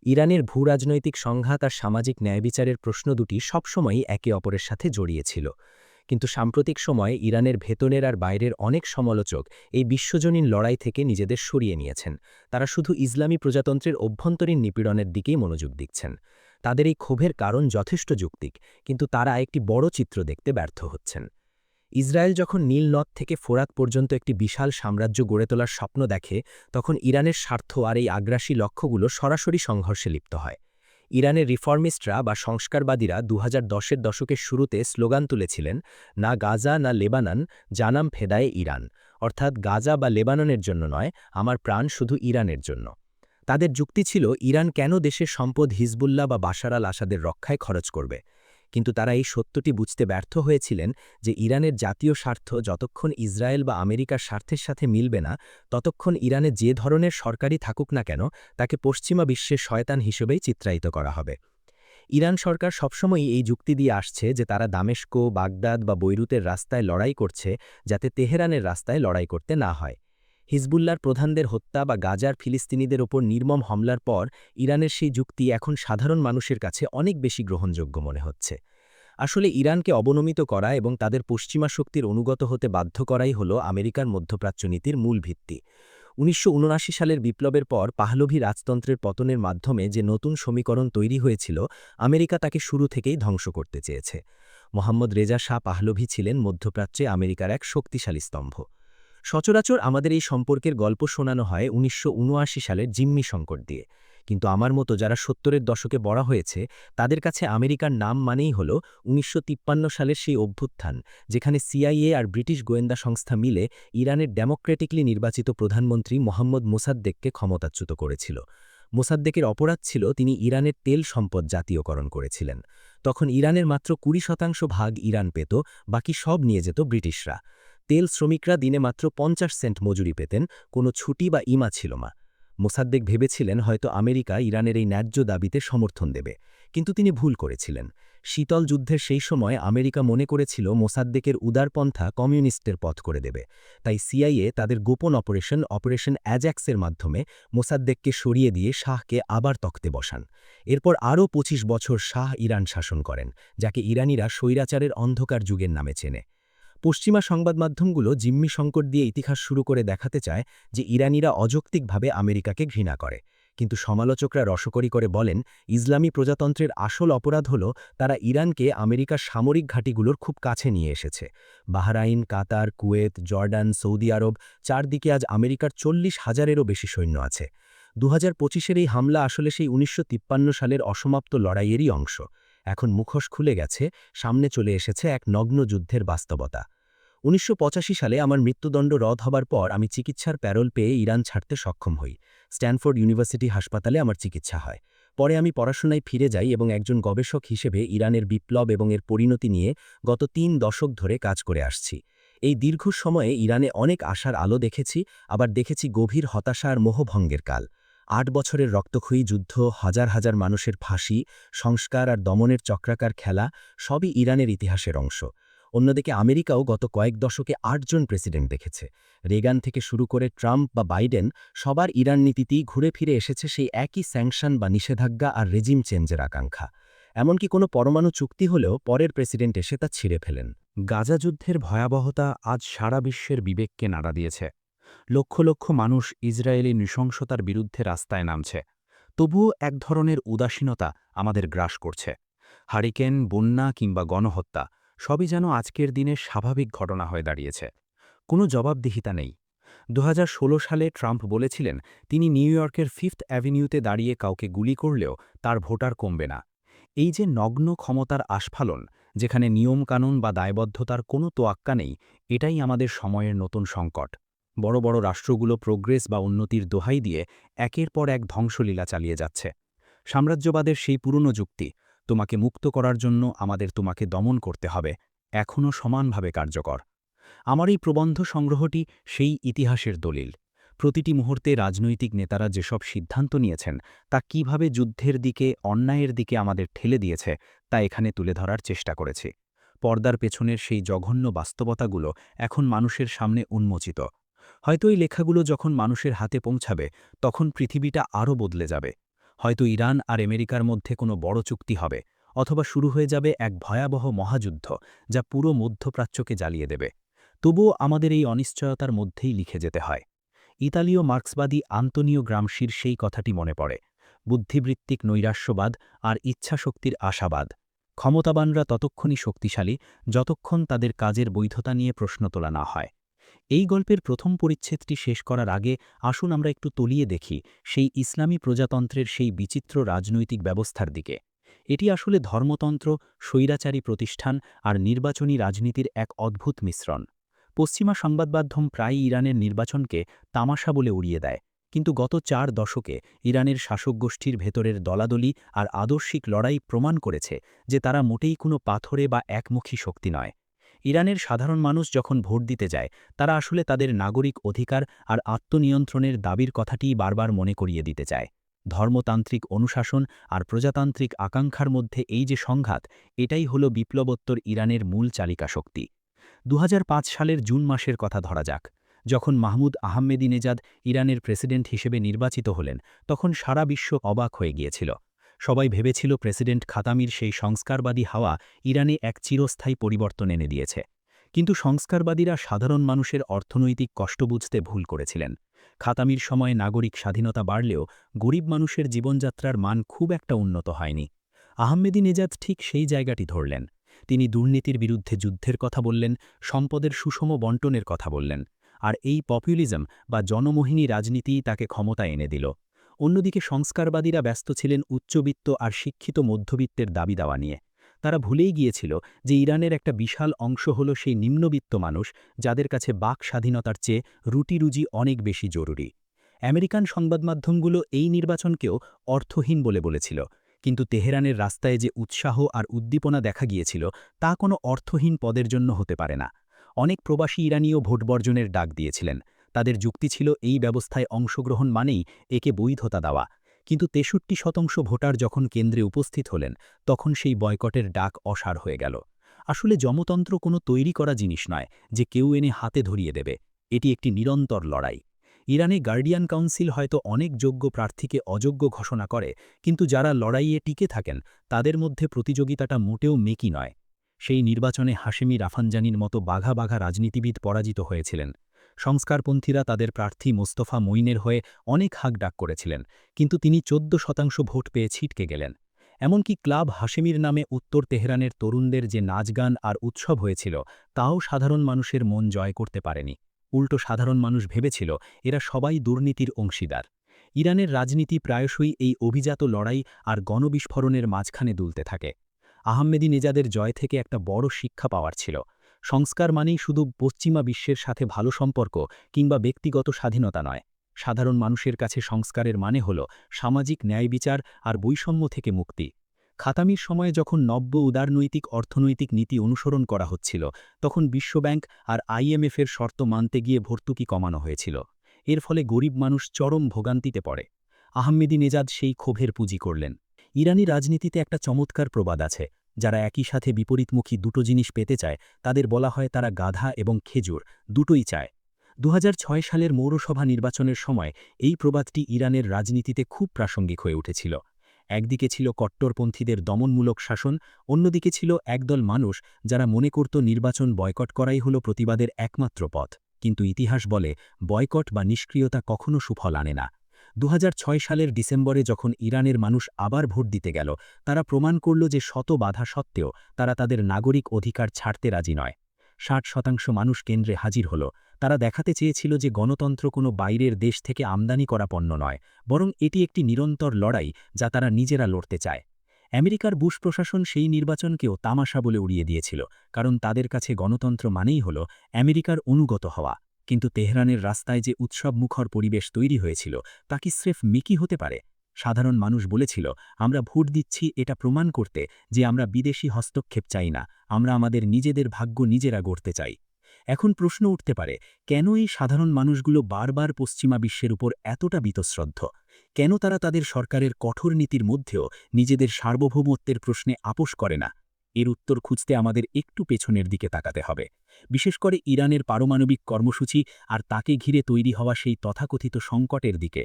A: ইরানের ভূরাজনৈতিক সংঘাত আর সামাজিক ন্যায়বিচারের প্রশ্ন দুটি সবসময়ই একে অপরের সাথে জড়িয়েছিল। কিন্তু সাম্প্রতিক সময়ে ইরানের ভেতরের আর বাইরের অনেক সমালোচক এই বিশ্বজনীন লড়াই থেকে নিজেদের সরিয়ে নিয়েছেন। তারা শুধু ইসলামী প্রজাতন্ত্রের অভ্যন্তরীণ নিপীড়নের দিকেই মনোযোগ দিচ্ছেন। তাদের এই ক্ষোভের কারণ যথেষ্ট যৌক্তিক, কিন্তু তারা একটি বড় চিত্র দেখতে ব্যর্থ হচ্ছেন। ইসরায়েল যখন নীল নদ থেকে ফোরাত পর্যন্ত একটি বিশাল সাম্রাজ্য গড়ে তোলার স্বপ্ন দেখে, তখন ইরানের স্বার্থ আর এই আগ্রাসী লক্ষ্যগুলো সরাসরি সংঘর্ষে লিপ্ত হয়। ইরানের রিফর্মিস্টরা বা সংস্কারবাদীরা ২০১০-এর দশকের শুরুতে স্লোগান তুলেছিলেন, না গাজা না লেবানন, জানাম ফেদায়ে ইরান,
B: অর্থাৎ গাজা বা লেবাননের জন্য নয়, আমার প্রাণ শুধু ইরানের জন্য। তাদের যুক্তি ছিল ইরান কেন দেশের সম্পদ হিজবুল্লাহ বা বাশার আল আসাদের রক্ষায় খরচ করবে। কিন্তু তারা এই সত্যটি বুঝতে ব্যর্থ হয়েছিলেন যে ইরানের জাতীয় স্বার্থ যতক্ষণ ইসরায়েল বা আমেরিকার স্বার্থের সাথে মিলবে না, ততক্ষণ ইরানে যে ধরনের সরকারই থাকুক না কেন তাকে পশ্চিমা বিশ্বের শয়তান হিসেবেই চিত্রায়িত করা হবে। ইরান সরকার সবসময়ই এই যুক্তি দিয়ে আসছে যে তারা দামেস্ক, বাগদাদ বা বৈরুতের রাস্তায় লড়াই করছে যাতে তেহরানের রাস্তায় লড়াই করতে না হয়। হিজবুল্লার প্রধানদের হত্যা বা গাজার ফিলিস্তিনিদের ওপর নির্মম হামলার পর ইরানের সেই যুক্তি এখন সাধারণ মানুষের কাছে অনেক বেশি গ্রহণযোগ্য মনে হচ্ছে। আসলে ইরানকে অবনমিত করা এবং তাদের পশ্চিমা শক্তির অনুগত হতে বাধ্য করাই হল আমেরিকার মধ্যপ্রাচ্য নীতির মূল ভিত্তি। ১৯৭৯ সালের বিপ্লবের পর পাহলভি রাজতন্ত্রের পতনের মাধ্যমে যে নতুন সমীকরণ তৈরি হয়েছিল, আমেরিকা তাকে শুরু থেকেই ধ্বংস করতে চেয়েছে। মোহাম্মদ রেজা শাহ পাহলভি ছিলেন মধ্যপ্রাচ্যে আমেরিকার এক শক্তিশালী স্তম্ভ। সচরাচর আমাদের এই সম্পর্কের গল্প শোনানো হয় ১৯৭৯ সালের জিম্মি সংকট দিয়ে, কিন্তু আমার মতো যারা ৭০-এর দশকে বড় হয়েছে তাদের কাছে আমেরিকার নাম মানেই হল ১৯৫৩ সালের সেই অভ্যুত্থান, যেখানে সিআইএ আর ব্রিটিশ গোয়েন্দা সংস্থা মিলে ইরানের ডেমোক্রেটিকলি নির্বাচিত প্রধানমন্ত্রী মোহাম্মদ মোসাদ্দেককে ক্ষমতাচ্যুত করেছিল। মোসাদ্দেকের অপরাধ ছিল তিনি ইরানের তেল সম্পদ জাতীয়করণ করেছিলেন। তখন ইরানের মাত্র ২০% ভাগ ইরান পেত, বাকি সব নিয়ে যেত ব্রিটিশরা। তেল শ্রমিকরা দিনে মাত্র ৫০ সেন্ট মজুরি পেতেন, কোনো ছুটি বা ইমা ছিল না। মোসাদ্দেক ভেবেছিলেন হয়তো আমেরিকা ইরানের এই ন্যায্য দাবিতে সমর্থন দেবে, কিন্তু তিনি ভুল করেছিলেন। শীতল যুদ্ধের সেই সময় আমেরিকা মনে করেছিল মোসাদ্দেকের উদারপন্থা কমিউনিস্টের পথ করে দেবে, তাই সিআইএ তাদের গোপন অপারেশন অ্যাজ্যাক্সের মাধ্যমে মোসাদ্দেককে সরিয়ে দিয়ে শাহকে আবার তখ্তে বসান। এরপর আরও ২৫ বছর শাহ ইরান শাসন করেন, যাকে ইরানিরা স্বৈরাচারের অন্ধকার যুগের নামে চেনে। পশ্চিমা সংবাদমাধ্যমগুলো জিম্মি সংকট দিয়ে ইতিহাস শুরু করে দেখাতে চায় যে ইরানিরা অযৌক্তিকভাবে আমেরিকাকে ঘৃণা করে, কিন্তু সমালোচকরা রসকরি করে বলেন ইসলামী প্রজাতন্ত্রের আসল অপরাধ হল তারা ইরানকে আমেরিকার সামরিক ঘাঁটিগুলোর খুব কাছে নিয়ে এসেছে। বাহরাইন, কাতার, কুয়েত, জর্ডান, সৌদি আরব, চারদিকে আজ আমেরিকার ৪০,০০০-এরও বেশি সৈন্য আছে। ২০২৫-এর এই হামলা আসলে সেই ১৯৫৩ সালের অসমাপ্ত লড়াইয়েরই অংশ। এখন মুখোশ খুলে গেছে, সামনে চলে এসেছে এক নগ্ন যুদ্ধের বাস্তবতা। ১৯৮৫ সালে আমার মৃত্যুদণ্ড রদ হবার পর আমি চিকিৎসার প্যারোল পেয়ে ইরান ছাড়তে সক্ষম হই। স্ট্যানফোর্ড ইউনিভার্সিটি হাসপাতালে আমার চিকিৎসা হয়। পরে আমি পড়াশোনায় ফিরে যাই এবং একজন গবেষক হিসেবে ইরানের বিপ্লব এবং এর পরিণতি নিয়ে গত ৩ দশক ধরে কাজ করে আসছি। এই দীর্ঘ সময়ে ইরানে অনেক আশার আলো দেখেছি, আবার দেখেছি গভীর হতাশা আর মোহভঙ্গের কাল। ৮ বছরের রক্তক্ষয়ী যুদ্ধ, হাজার হাজার মানুষের ফাঁসি, সংস্কার আর দমনের চক্রাকার খেলা সবই ইরানের ইতিহাসের অংশ। অন্যদিকে আমেরিকাও গত কয়েক দশকে ৮ জন প্রেসিডেন্ট দেখেছে। রেগান থেকে শুরু করে ট্রাম্প বা বাইডেন, সবার ইরান নীতিতেই ঘুরে ফিরে এসেছে সেই একই স্যাংশন বা নিষেধাজ্ঞা আর রেজিম চেঞ্জের আকাঙ্ক্ষা। এমনকি কোনো পরমাণু চুক্তি হলেও পরের প্রেসিডেন্ট এসে তা ছিঁড়ে ফেলেন।
A: গাজা যুদ্ধের ভয়াবহতা আজ সারা বিশ্বের বিবেককে নাড়া দিয়েছে। লক্ষ লক্ষ মানুষ ইসরায়েলি নৃশংসতার বিরুদ্ধে রাস্তায় নামছে। তবুও এক ধরনের উদাসীনতা আমাদের গ্রাস করছে। হারিকেন, বন্যা কিংবা গণহত্যা সবই যেন আজকের দিনে স্বাভাবিক ঘটনা হয়ে দাঁড়িয়েছে। কোনো জবাবদিহিতা নেই। ২০১৬ সালে ট্রাম্প বলেছিলেন তিনি নিউ ইয়র্কের 5th অ্যাভিনিউতে দাঁড়িয়ে কাউকে গুলি করলেও তার ভোটার কমবে না। এই যে নগ্ন ক্ষমতার আস্ফালন, যেখানে নিয়মকানুন বা দায়বদ্ধতার কোনো তোয়াক্কা নেই, এটাই আমাদের সময়ের নতুন সংকট। বড় বড় রাষ্ট্রগুলো প্রোগ্রেস বা উন্নতির দোহাই দিয়ে একের পর এক ধ্বংসলীলা চালিয়ে যাচ্ছে। সাম্রাজ্যবাদের সেই পুরনো যুক্তি, তোমাকে মুক্ত করার জন্য আমাদের তোমাকে দমন করতে হবে, এখনও সমানভাবে কার্যকর। আমার এই প্রবন্ধ সংগ্রহটি সেই ইতিহাসের দলিল। প্রতিটি মুহূর্তে রাজনৈতিক নেতারা যেসব সিদ্ধান্ত নিয়েছেন তা কিভাবে যুদ্ধের দিকে, অন্যায়ের দিকে আমাদের ঠেলে দিয়েছে তা এখানে তুলে ধরার চেষ্টা করেছি। পর্দার পেছনের সেই জঘন্য বাস্তবতাগুলো এখন মানুষের সামনে উন্মোচিত। হয়তো এই লেখাগুলো যখন মানুষের হাতে পৌঁছাবে তখন পৃথিবীটা আরও বদলে যাবে। হয়তো ইরান আর আমেরিকার মধ্যে কোনো বড় চুক্তি হবে, অথবা শুরু হয়ে যাবে এক ভয়াবহ মহাযুদ্ধ যা পুরো মধ্যপ্রাচ্যকে জ্বালিয়ে দেবে। তবুও আমাদের এই অনিশ্চয়তার মধ্যেই লিখে যেতে হয়। ইতালীয় মার্ক্সবাদী আন্তোনিও গ্রামশির সেই কথাটি মনে পড়ে, বুদ্ধিবৃত্তিক নৈরাশ্যবাদ আর ইচ্ছাশক্তির আশাবাদ। ক্ষমতাবানরা ততক্ষণই শক্তিশালী যতক্ষণ তাদের কাজের বৈধতা নিয়ে প্রশ্ন তোলা না হয়। এই গল্পের প্রথম পরিচ্ছেদটি শেষ করার আগে আসুন আমরা একটু তলিয়ে দেখি সেই ইসলামী প্রজাতন্ত্রের সেই বিচিত্র রাজনৈতিক ব্যবস্থার দিকে। এটি আসলে ধর্মতন্ত্র, স্বৈরাচারী প্রতিষ্ঠান আর নির্বাচনী রাজনীতির এক অদ্ভুত মিশ্রণ।
B: পশ্চিমা সংবাদমাধ্যম প্রায়ই ইরানের নির্বাচনকে তামাশা বলে উড়িয়ে দেয়, কিন্তু গত 4 দশকে ইরানের শাসক গোষ্ঠীর ভেতরের দলাদলি আর আদর্শিক লড়াই প্রমাণ করেছে যে তারা মোটেই কোনো পাথরে বা একমুখী শক্তি নয়। ইরানের সাধারণ মানুষ যখন ভোট দিতে যায়, তারা আসলে তাদের নাগরিক অধিকার আর আত্মনিয়ন্ত্রণের দাবির কথাটিই বারবার মনে করিয়ে দিতে চায়। ধর্মতান্ত্রিক অনুশাসন আর প্রজাতান্ত্রিক আকাঙ্ক্ষার মধ্যে এই যে সংঘাত, এটাই হলো বিপ্লবোত্তর ইরানের মূল চালিকা শক্তি। ২০০৫ সালের জুন মাসের কথা ধরা যাক। যখন মাহমুদ আহমেদিনেজাদ ইরানের প্রেসিডেন্ট হিসেবে নির্বাচিত হলেন, তখন সারা বিশ্ব অবাক হয়ে গিয়েছিল। সবাই ভেবেছিল প্রেসিডেন্ট খাতামির সেই সংস্কারবাদী হাওয়া ইরানে এক চিরস্থায়ী পরিবর্তন এনে দিয়েছে। কিন্তু সংস্কারবাদীরা সাধারণ মানুষের অর্থনৈতিক কষ্ট বুঝতে ভুল করেছিলেন। খাতামির সময়ে নাগরিক স্বাধীনতা বাড়লেও গরিব মানুষের জীবনযাত্রার মান খুব একটা উন্নত হয়নি। আহমেদিনেজাদ ঠিক সেই জায়গাটি ধরলেন। তিনি দুর্নীতির বিরুদ্ধে যুদ্ধের কথা বললেন, সম্পদের সুষম বণ্টনের কথা বললেন। আর এই পপুলিজম বা জনমোহিনী রাজনীতিই তাকে ক্ষমতা এনে দিল। অন্যদিকে সংস্কারবাদীরা ব্যস্ত ছিলেন উচ্চবিত্ত আর শিক্ষিত মধ্যবিত্তের দাবি দাওয়া নিয়ে। তারা ভুলেই গিয়েছিল যে ইরানের একটা বিশাল অংশ হল সেই নিম্নবিত্ত মানুষ, যাদের কাছে বাক স্বাধীনতার চেয়ে রুটি-রুজি অনেক বেশি জরুরি। আমেরিকান সংবাদমাধ্যমগুলো এই নির্বাচনকেও অর্থহীন বলে বলেছিল, কিন্তু তেহরানের রাস্তায় যে উৎসাহ আর উদ্দীপনা দেখা গিয়েছিল, তা কোনো অর্থহীন পদের জন্য হতে পারে না। অনেক প্রবাসী ইরানীয় ভোট বর্জনের ডাক দিয়েছিলেন। তাদের যুক্তি ছিল এই ব্যবস্থায় অংশগ্রহণ মানেই একে বৈধতা দেওয়া। কিন্তু ৬৩% ভোটার যখন কেন্দ্রে উপস্থিত হলেন, তখন সেই বয়কটের ডাক অসাড় হয়ে গেল। আসলে জমতন্ত্র কোনো তৈরি করা জিনিস নয় যে কেউ এনে হাতে ধরিয়ে দেবে। এটি একটি নিরন্তর লড়াই। ইরানে গার্ডিয়ান কাউন্সিল হয়তো অনেক যোগ্য প্রার্থীকে অযোগ্য ঘোষণা করে, কিন্তু যারা লড়াইয়ে টিকে থাকেন তাদের মধ্যে প্রতিযোগিতাটা মোটেও মেকি নয়। সেই নির্বাচনে হাশেমি রাফানজানির মতো বাঘা বাঘা রাজনীতিবিদ পরাজিত হয়েছিলেন। সংস্কারপন্থীরা তাদের প্রার্থী মোস্তফা মঈনের হয়ে অনেক হাঁকডাক করেছিলেন, কিন্তু তিনি ১৪% ভোট পেয়ে ছিটকে গেলেন। এমনকি ক্লাব হাশেমির নামে উত্তর তেহরানের তরুণদের যে নাচগান আর উৎসব হয়েছিল, তাও সাধারণ মানুষের মন জয় করতে পারেনি। উল্টো সাধারণ মানুষ ভেবেছিল এরা সবাই দুর্নীতির অংশীদার। ইরানের রাজনীতি প্রায়শই এই অভিজাত লড়াই আর গণবিস্ফোরণের মাঝখানে দুলতে থাকে। আহমেদিনেজাদের জয় থেকে একটা বড় শিক্ষা পাওয়ার ছিল। সংস্কার মানেই শুধু পশ্চিমা বিশ্বের সাথে ভালো সম্পর্ক কিংবা ব্যক্তিগত স্বাধীনতা নয়। সাধারণ মানুষের কাছে সংস্কারের মানে হল সামাজিক ন্যায়বিচার আর বৈষম্য থেকে মুক্তি। খাতামির সময়ে যখন নব্য উদারনৈতিক অর্থনৈতিক নীতি অনুসরণ করা হচ্ছিল, তখন বিশ্বব্যাংক আর আইএমএফের শর্ত মানতে গিয়ে ভর্তুকি কমানো হয়েছিল। এর ফলে গরিব মানুষ চরম ভোগান্তিতে পড়ে। আহমেদিনেজাদ সেই ক্ষোভের পুঁজি করলেন। ইরানি রাজনীতিতে একটা চমৎকার প্রবাদ আছে, যারা একই সাথে বিপরীতমুখী দুটো জিনিস পেতে চায় তাদের বলা হয় তারা গাধা এবং খেজুর দুটোই চায়। ২০০৬ সালের মৌরসভা নির্বাচনের সময় এই প্রবাদটি ইরানের রাজনীতিতে খুব প্রাসঙ্গিক হয়ে উঠেছিল। একদিকে ছিল কট্টরপন্থীদের দমনমূলক শাসন, অন্যদিকে ছিল একদল মানুষ যারা মনে করত নির্বাচন বয়কট করাই হল প্রতিবাদের একমাত্র পথ। কিন্তু ইতিহাস বলে বয়কট বা নিষ্ক্রিয়তা কখনো সুফল আনে না। ২০০৬ সালের ডিসেম্বরে যখন ইরানের মানুষ আবার ভোট দিতে গেল, তারা প্রমাণ করল যে শত বাধা সত্ত্বেও তারা তাদের নাগরিক অধিকার ছাড়তে রাজি নয়। ৬০% মানুষ কেন্দ্রে হাজির হল। তারা দেখাতে চেয়েছিল যে গণতন্ত্র কোনো বাইরের দেশ থেকে আমদানি করা পণ্য নয়, বরং এটি একটি নিরন্তর লড়াই যা তারা নিজেরা লড়তে চায়। আমেরিকার বুশ প্রশাসন সেই নির্বাচনকেও তামাশা বলে উড়িয়ে দিয়েছিল, কারণ তাদের কাছে গণতন্ত্র মানেই হল আমেরিকার অনুগত হওয়া। কিন্তু তেহরানের রাস্তায় যে উৎসবমুখর পরিবেশ তৈরি হয়েছিল, তা কি স্রেফ মিকি হতে পারে? সাধারণ মানুষ বলেছিল, আমরা ভোট দিচ্ছি এটা প্রমাণ করতে যে আমরা বিদেশি হস্তক্ষেপ চাই না, আমরা আমাদের নিজেদের ভাগ্য নিজেরা গড়তে চাই। এখন প্রশ্ন উঠতে পারে, কেন এই সাধারণ মানুষগুলো বারবার পশ্চিমা বিশ্বের উপর এতটা বীতশ্রদ্ধ? কেন তারা তাদের সরকারের কঠোর নীতির মধ্যেও নিজেদের সার্বভৌমত্বের প্রশ্নে আপোস করে না? এর উত্তর খুঁজতে আমাদের একটু পেছনের দিকে তাকাতে হবে, বিশেষ করে ইরানের পারমাণবিক কর্মসূচি আর তাকে ঘিরে তৈরি হওয়া সেই তথাকথিত সংকটের দিকে।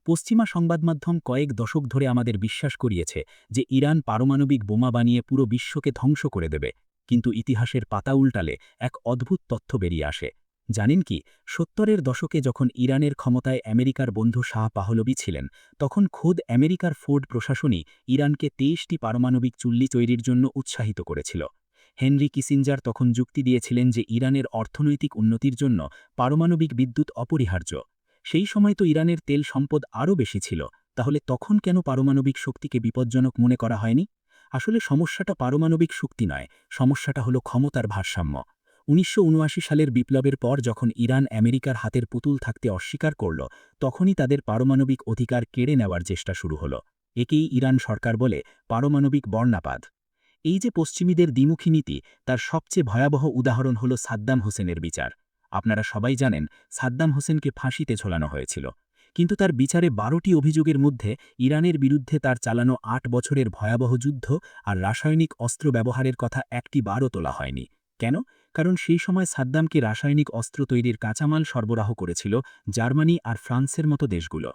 B: পশ্চিমা সংবাদমাধ্যম কয়েক দশক ধরে আমাদের বিশ্বাস করিয়েছে যে ইরান পারমাণবিক বোমা বানিয়ে পুরো বিশ্বকে ধ্বংস করে দেবে, কিন্তু ইতিহাসের পাতা উল্টালে এক অদ্ভুত তথ্য বেরিয়ে আসে। জানেন কি, ৭০-এর দশকে যখন ইরানের ক্ষমতায় আমেরিকার বন্ধু শাহ পাহলভি ছিলেন, তখন খোদ আমেরিকার ফোর্ড প্রশাসনই ইরানকে ২৩টি পারমাণবিক চুল্লি তৈরির জন্য উৎসাহিত করেছিল। হেনরি কিসিঞ্জার তখন যুক্তি দিয়েছিলেন যে ইরানের অর্থনৈতিক উন্নতির জন্য পারমাণবিক বিদ্যুৎ অপরিহার্য। সেই সময় তো ইরানের তেল সম্পদ আরও বেশি ছিল, তাহলে তখন কেন পারমাণবিক শক্তিকে বিপজ্জনক মনে করা হয়নি? আসলে সমস্যাটা পারমাণবিক শক্তি নয়, সমস্যাটা হলো ক্ষমতার ভারসাম্য।
C: ১৯৭৯ সালের বিপ্লবের পর যখন ইরান আমেরিকার হাতের পুতুল থাকতে অস্বীকার করল, তখনই তাদের পারমাণবিক অধিকার কেড়ে নেওয়ার চেষ্টা শুরু হল। একেই ইরান সরকার বলে পারমাণবিক বর্ণাপাত। এই যে পশ্চিমীদের দ্বিমুখী নীতি, তার সবচেয়ে ভয়াবহ উদাহরণ হল সাদ্দাম হোসেনের বিচার। আপনারা সবাই জানেন, সাদ্দাম হোসেনকে ফাঁসিতে ঝোলানো হয়েছিল। কিন্তু তার বিচারে ১২টি অভিযোগের মধ্যে ইরানের বিরুদ্ধে তার চালানো ৮ বছরের ভয়াবহ যুদ্ধ আর রাসায়নিক অস্ত্র ব্যবহারের কথা একটি বারও তোলা হয়নি। কেন? কারণ সেই সময় সাদ্দামকে রাসায়নিক অস্ত্র তৈরির কাঁচামাল সরবরাহ করেছিল জার্মানি আর ফ্রান্সের মতো দেশগুলো।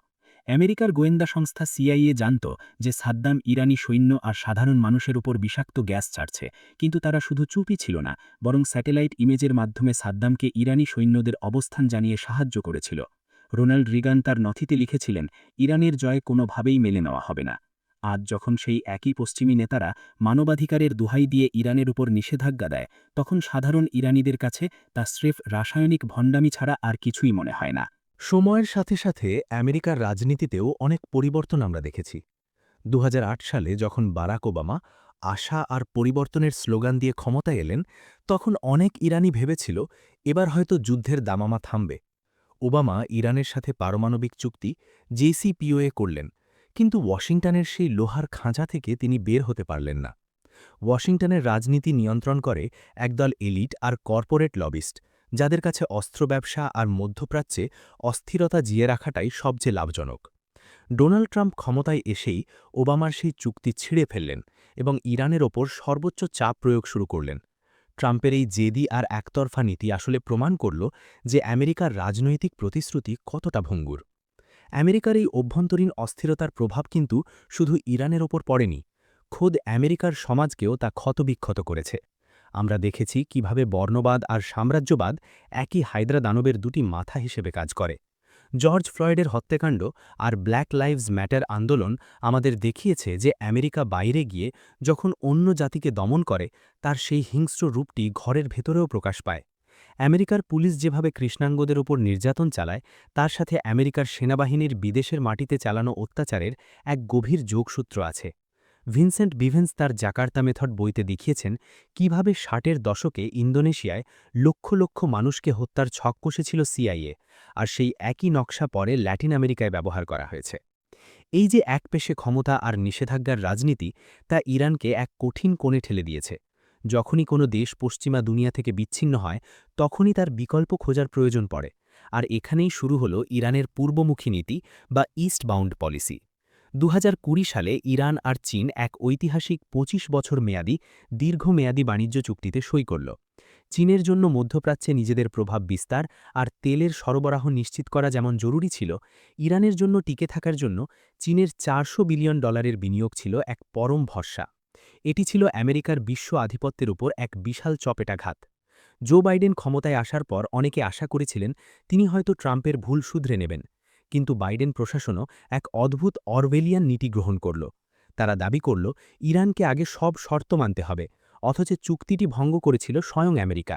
C: আমেরিকার গোয়েন্দা সংস্থা সিআইএ জানত যে সাদ্দাম ইরানি সৈন্য আর সাধারণ মানুষের উপর বিষাক্ত গ্যাস ছাড়ছে, কিন্তু তারা শুধু চুপই ছিল না, বরং স্যাটেলাইট ইমেজের মাধ্যমে সাদ্দামকে ইরানি সৈন্যদের অবস্থান জানিয়ে সাহায্য করেছিল। রোনাল্ড রিগান তার নথিতে লিখেছিলেন, ইরানের জয় কোনোভাবেই মেনে নেওয়া হবে না। আজ যখন সেই একই পশ্চিমী নেতারা মানবাধিকারের দোহাই দিয়ে ইরানের উপর নিষেধাজ্ঞা দেয়, তখন সাধারণ ইরানিদের কাছে তা স্রেফ রাসায়নিক ভণ্ডামি ছাড়া আর কিছুই মনে হয় না।
A: সময়ের সাথে সাথে আমেরিকার রাজনীতিতেও অনেক পরিবর্তন আমরা দেখেছি। ২০০৮ সালে যখন বারাক ওবামা আশা আর পরিবর্তনের স্লোগান দিয়ে ক্ষমতায় এলেন, তখন অনেক ইরানি ভেবেছিল এবার হয়তো যুদ্ধের দামামা থামবে। ওবামা ইরানের সাথে পারমাণবিক চুক্তি জেসিপিওএ করলেন, কিন্তু ওয়াশিংটনের সেই লোহার খাঁচা থেকে তিনি বের হতে পারলেন না। ওয়াশিংটনের রাজনীতি নিয়ন্ত্রণ করে একদল এলিট আর কর্পোরেট লবিস্ট, যাদের কাছে অস্ত্র ব্যবসা আর মধ্যপ্রাচ্যে অস্থিরতা জিয়ে রাখাটাই সবচেয়ে লাভজনক। ডোনাল্ড ট্রাম্প ক্ষমতায় এসেই ওবামার সেই চুক্তি ছিঁড়ে ফেললেন এবং ইরানের ওপর সর্বোচ্চ চাপ প্রয়োগ শুরু করলেন। ট্রাম্পের এই জেদি আর একতরফা নীতি আসলে প্রমাণ করল যে আমেরিকার রাজনৈতিক প্রতিশ্রুতি কতটা ভঙ্গুর। আমেরিকার এই অভ্যন্তরীণ অস্থিরতার প্রভাব কিন্তু শুধু ইরানের ওপর পড়েনি, খোদ আমেরিকার সমাজকেও তা ক্ষতবিক্ষত করেছে। আমরা দেখেছি কিভাবে বর্ণবাদ আর সাম্রাজ্যবাদ একই হায়দ্রা দানবের দুটি মাথা হিসেবে কাজ করে। জর্জ ফ্লয়েডের হত্যাকাণ্ড আর ব্ল্যাক লাইভস ম্যাটার আন্দোলন আমাদের দেখিয়েছে যে আমেরিকা বাইরে গিয়ে যখন অন্য জাতিকে দমন করে, তার সেই হিংস্র রূপটি ঘরের ভেতরেও প্রকাশ পায়। আমেরিকার পুলিশ যেভাবে কৃষ্ণাঙ্গদের ওপর নির্যাতন চালায়, তার সাথে আমেরিকার সেনাবাহিনীর বিদেশের মাটিতে চালানো অত্যাচারের এক গভীর যোগসূত্র আছে। ভিনসেন্ট বিভেন্স তার জাকার্তা মেথড বইতে দেখিয়েছেন কিভাবে ৬০-এর দশকে ইন্দোনেশিয়ায় লক্ষ লক্ষ মানুষকে হত্যার ছক কষেছিল সিআইএ, আর সেই একই নকশা পরে ল্যাটিন আমেরিকায় ব্যবহার করা হয়েছে। এই যে একপেশে ক্ষমতা আর নিষেধাজ্ঞার রাজনীতি, তা ইরানকে এক কঠিন কোণে ঠেলে দিয়েছে। যখনই কোনো দেশ পশ্চিমা দুনিয়া থেকে বিচ্ছিন্ন হয়, তখনই তার বিকল্প খোঁজার প্রয়োজন পড়ে। আর এখানেই শুরু হল ইরানের পূর্বমুখী নীতি বা ইস্ট বাউন্ড পলিসি। ২০২০ সালে ইরান আর চীন এক ঐতিহাসিক ২৫ বছর মেয়াদী দীর্ঘমেয়াদী বাণিজ্য চুক্তিতে সই করল। চীনের জন্য মধ্যপ্রাচ্যে নিজেদের প্রভাব বিস্তার আর তেলের সরবরাহ নিশ্চিত করা যেমন জরুরি ছিল, ইরানের জন্য টিকে থাকার জন্য চীনের $৪০০ বিলিয়ন বিনিয়োগ ছিল এক পরম ভরসা। এটি ছিল আমেরিকার বিশ্ব আধিপত্যের উপর এক বিশাল চপেটাঘাত। জো বাইডেন ক্ষমতায় আসার পর অনেকে আশা করেছিলেন তিনি হয়তো ট্রাম্পের ভুল শুধরে নেবেন, কিন্তু বাইডেন প্রশাসনও এক অদ্ভুত অরওয়েলিয়ান নীতি গ্রহণ করল। তারা দাবি করল ইরানকে আগে সব শর্ত মানতে হবে, অথচ চুক্তিটি ভঙ্গ করেছিল স্বয়ং আমেরিকা।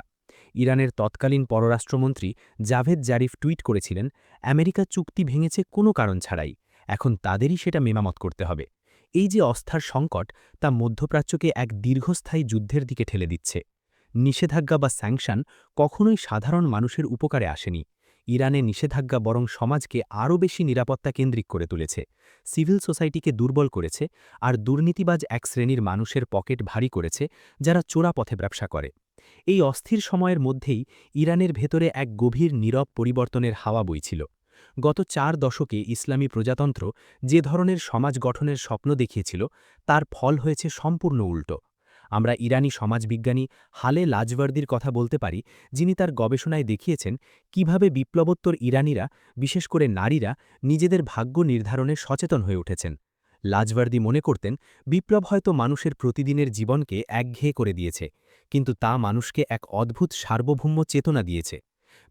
A: ইরানের তৎকালীন পররাষ্ট্রমন্ত্রী জাভেদ জারিফ টুইট করেছিলেন, আমেরিকা চুক্তি ভেঙেছে কোনো কারণ ছাড়াই, এখন তাদেরই সেটা মেরামত করতে হবে। এই যে অস্থার সংকট, তা মধ্যপ্রাচ্যকে এক দীর্ঘস্থায়ী যুদ্ধের দিকে ঠেলে দিচ্ছে। নিষেধাজ্ঞা বা স্যাংশন কখনোই সাধারণ মানুষের উপকারে আসেনি। ইরানে নিষেধাজ্ঞা বরং সমাজকে আরও বেশি নিরাপত্তা কেন্দ্রিক করে তুলেছে, সিভিল সোসাইটিকে দুর্বল করেছে, আর দুর্নীতিবাজ এক শ্রেণীর মানুষের পকেট ভারী করেছে, যারা চোরা পথে ব্যবসা করে। এই অস্থির সময়ের মধ্যেই ইরানের ভেতরে এক গভীর নীরব পরিবর্তনের হাওয়া বইছিল। গত ৪ দশকে ইসলামী প্রজাতন্ত্র যে ধরনের সমাজ গঠনের স্বপ্ন দেখিয়েছিল, তার ফল হয়েছে সম্পূর্ণ উল্টো। আমরা ইরানি সমাজবিজ্ঞানী হালে লাজওয়ার্দির কথা বলতে পারি, যিনি তার গবেষণায় দেখিয়েছেন কিভাবে বিপ্লবোত্তর ইরানিরা, বিশেষ করে নারীরা, নিজেদের ভাগ্য নির্ধারণে সচেতন হয়ে উঠেছেন। লাজওয়ার্দি মনে করতেন বিপ্লব হয়তো মানুষের প্রতিদিনের জীবনকে একঘেয়ে করে দিয়েছে, কিন্তু তা মানুষকে এক অদ্ভুত সার্বভৌম চেতনা দিয়েছে।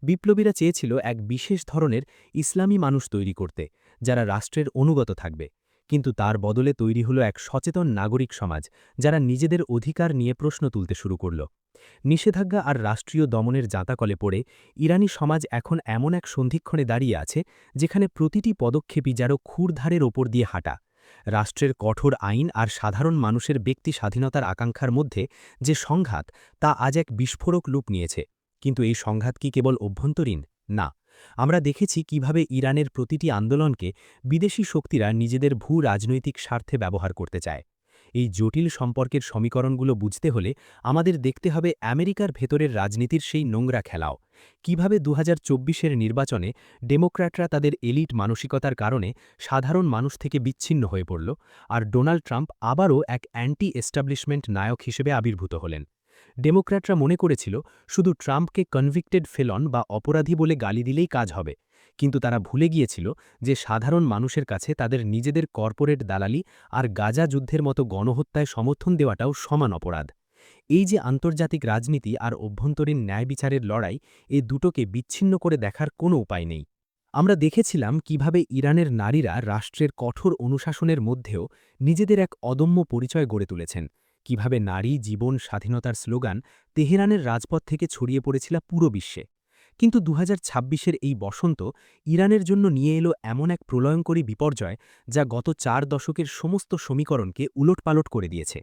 A: বিপ্লবীরা চেয়েছিল এক বিশেষ ধরনের ইসলামী মানুষ তৈরি করতে, যারা রাষ্ট্রের অনুগত থাকবে, কিন্তু তার বদলে তৈরি হলো এক সচেতন নাগরিক সমাজ, যারা নিজেদের অধিকার নিয়ে প্রশ্ন তুলতে শুরু করল। নিষেধাজ্ঞা আর রাষ্ট্রীয় দমনের জাঁতাকলে পড়ে ইরানি সমাজ এখন এমন এক সন্ধিক্ষণে দাঁড়িয়ে আছে, যেখানে প্রতিটি পদক্ষেপই যেন ক্ষুরধারের ওপর দিয়ে হাঁটা।
B: রাষ্ট্রের কঠোর আইন আর সাধারণ মানুষের ব্যক্তি স্বাধীনতার আকাঙ্ক্ষার মধ্যে যে সংঘাত তা আজ এক বিস্ফোরক রূপ নিয়েছে। কিন্তু এই সংঘাত কি কেবল অভ্যন্তরীণ? না। আমরা দেখেছি কিভাবে ইরানের প্রতিটি আন্দোলনকে বিদেশি শক্তিরা নিজেদের ভূ রাজনৈতিক স্বার্থে ব্যবহার করতে চায়। এই জটিল সম্পর্কের সমীকরণগুলো বুঝতে হলে আমাদের দেখতে হবে আমেরিকার ভেতরের রাজনীতির সেই নোংরা খেলাও। কিভাবে ২০২৪-এর নির্বাচনে ডেমোক্র্যাটরা তাদের এলিট মানসিকতার কারণে সাধারণ মানুষ থেকে বিচ্ছিন্ন হয়ে পড়ল, আর ডোনাল্ড ট্রাম্প আবারও এক অ্যান্টি এস্টাবলিশমেন্ট নায়ক হিসেবে আবির্ভূত হলেন। ডেমোক্র্যাটরা মনে করেছিল শুধু ট্রাম্পকে কনভিক্টেড ফেলন বা অপরাধী বলে গালি দিলেই কাজ হবে, কিন্তু তারা ভুলে গিয়েছিল যে সাধারণ মানুষের কাছে তাদের নিজেদের কর্পোরেট দালালি আর গাজা যুদ্ধের মতো গণহত্যায় সমর্থন দেওয়াটাও সমান অপরাধ। এই যে আন্তর্জাতিক রাজনীতি আর অভ্যন্তরীণ ন্যায় বিচারের লড়াই, এ দুটোকে বিচ্ছিন্ন করে দেখার কোনো উপায় নেই। আমরা দেখেছিলাম কিভাবে ইরানের নারীরা রাষ্ট্রের কঠোর অনুশাসনের মধ্যেও নিজেদের এক অদম্য পরিচয় গড়ে তুলেছেন, কিভাবে নারী জীবন স্বাধীনতার স্লোগান তেহরানের রাজপথ থেকে ছড়িয়ে পড়েছিল পুরো বিশ্বে। কিন্তু ২০২৬-এর এই বসন্ত ইরানের জন্য নিয়ে এলো এমন এক প্রলয়ঙ্করী বিপর্যয় যা গত ৪ দশকের সমস্ত সমীকরণকে উলটপালট করে দিয়েছে।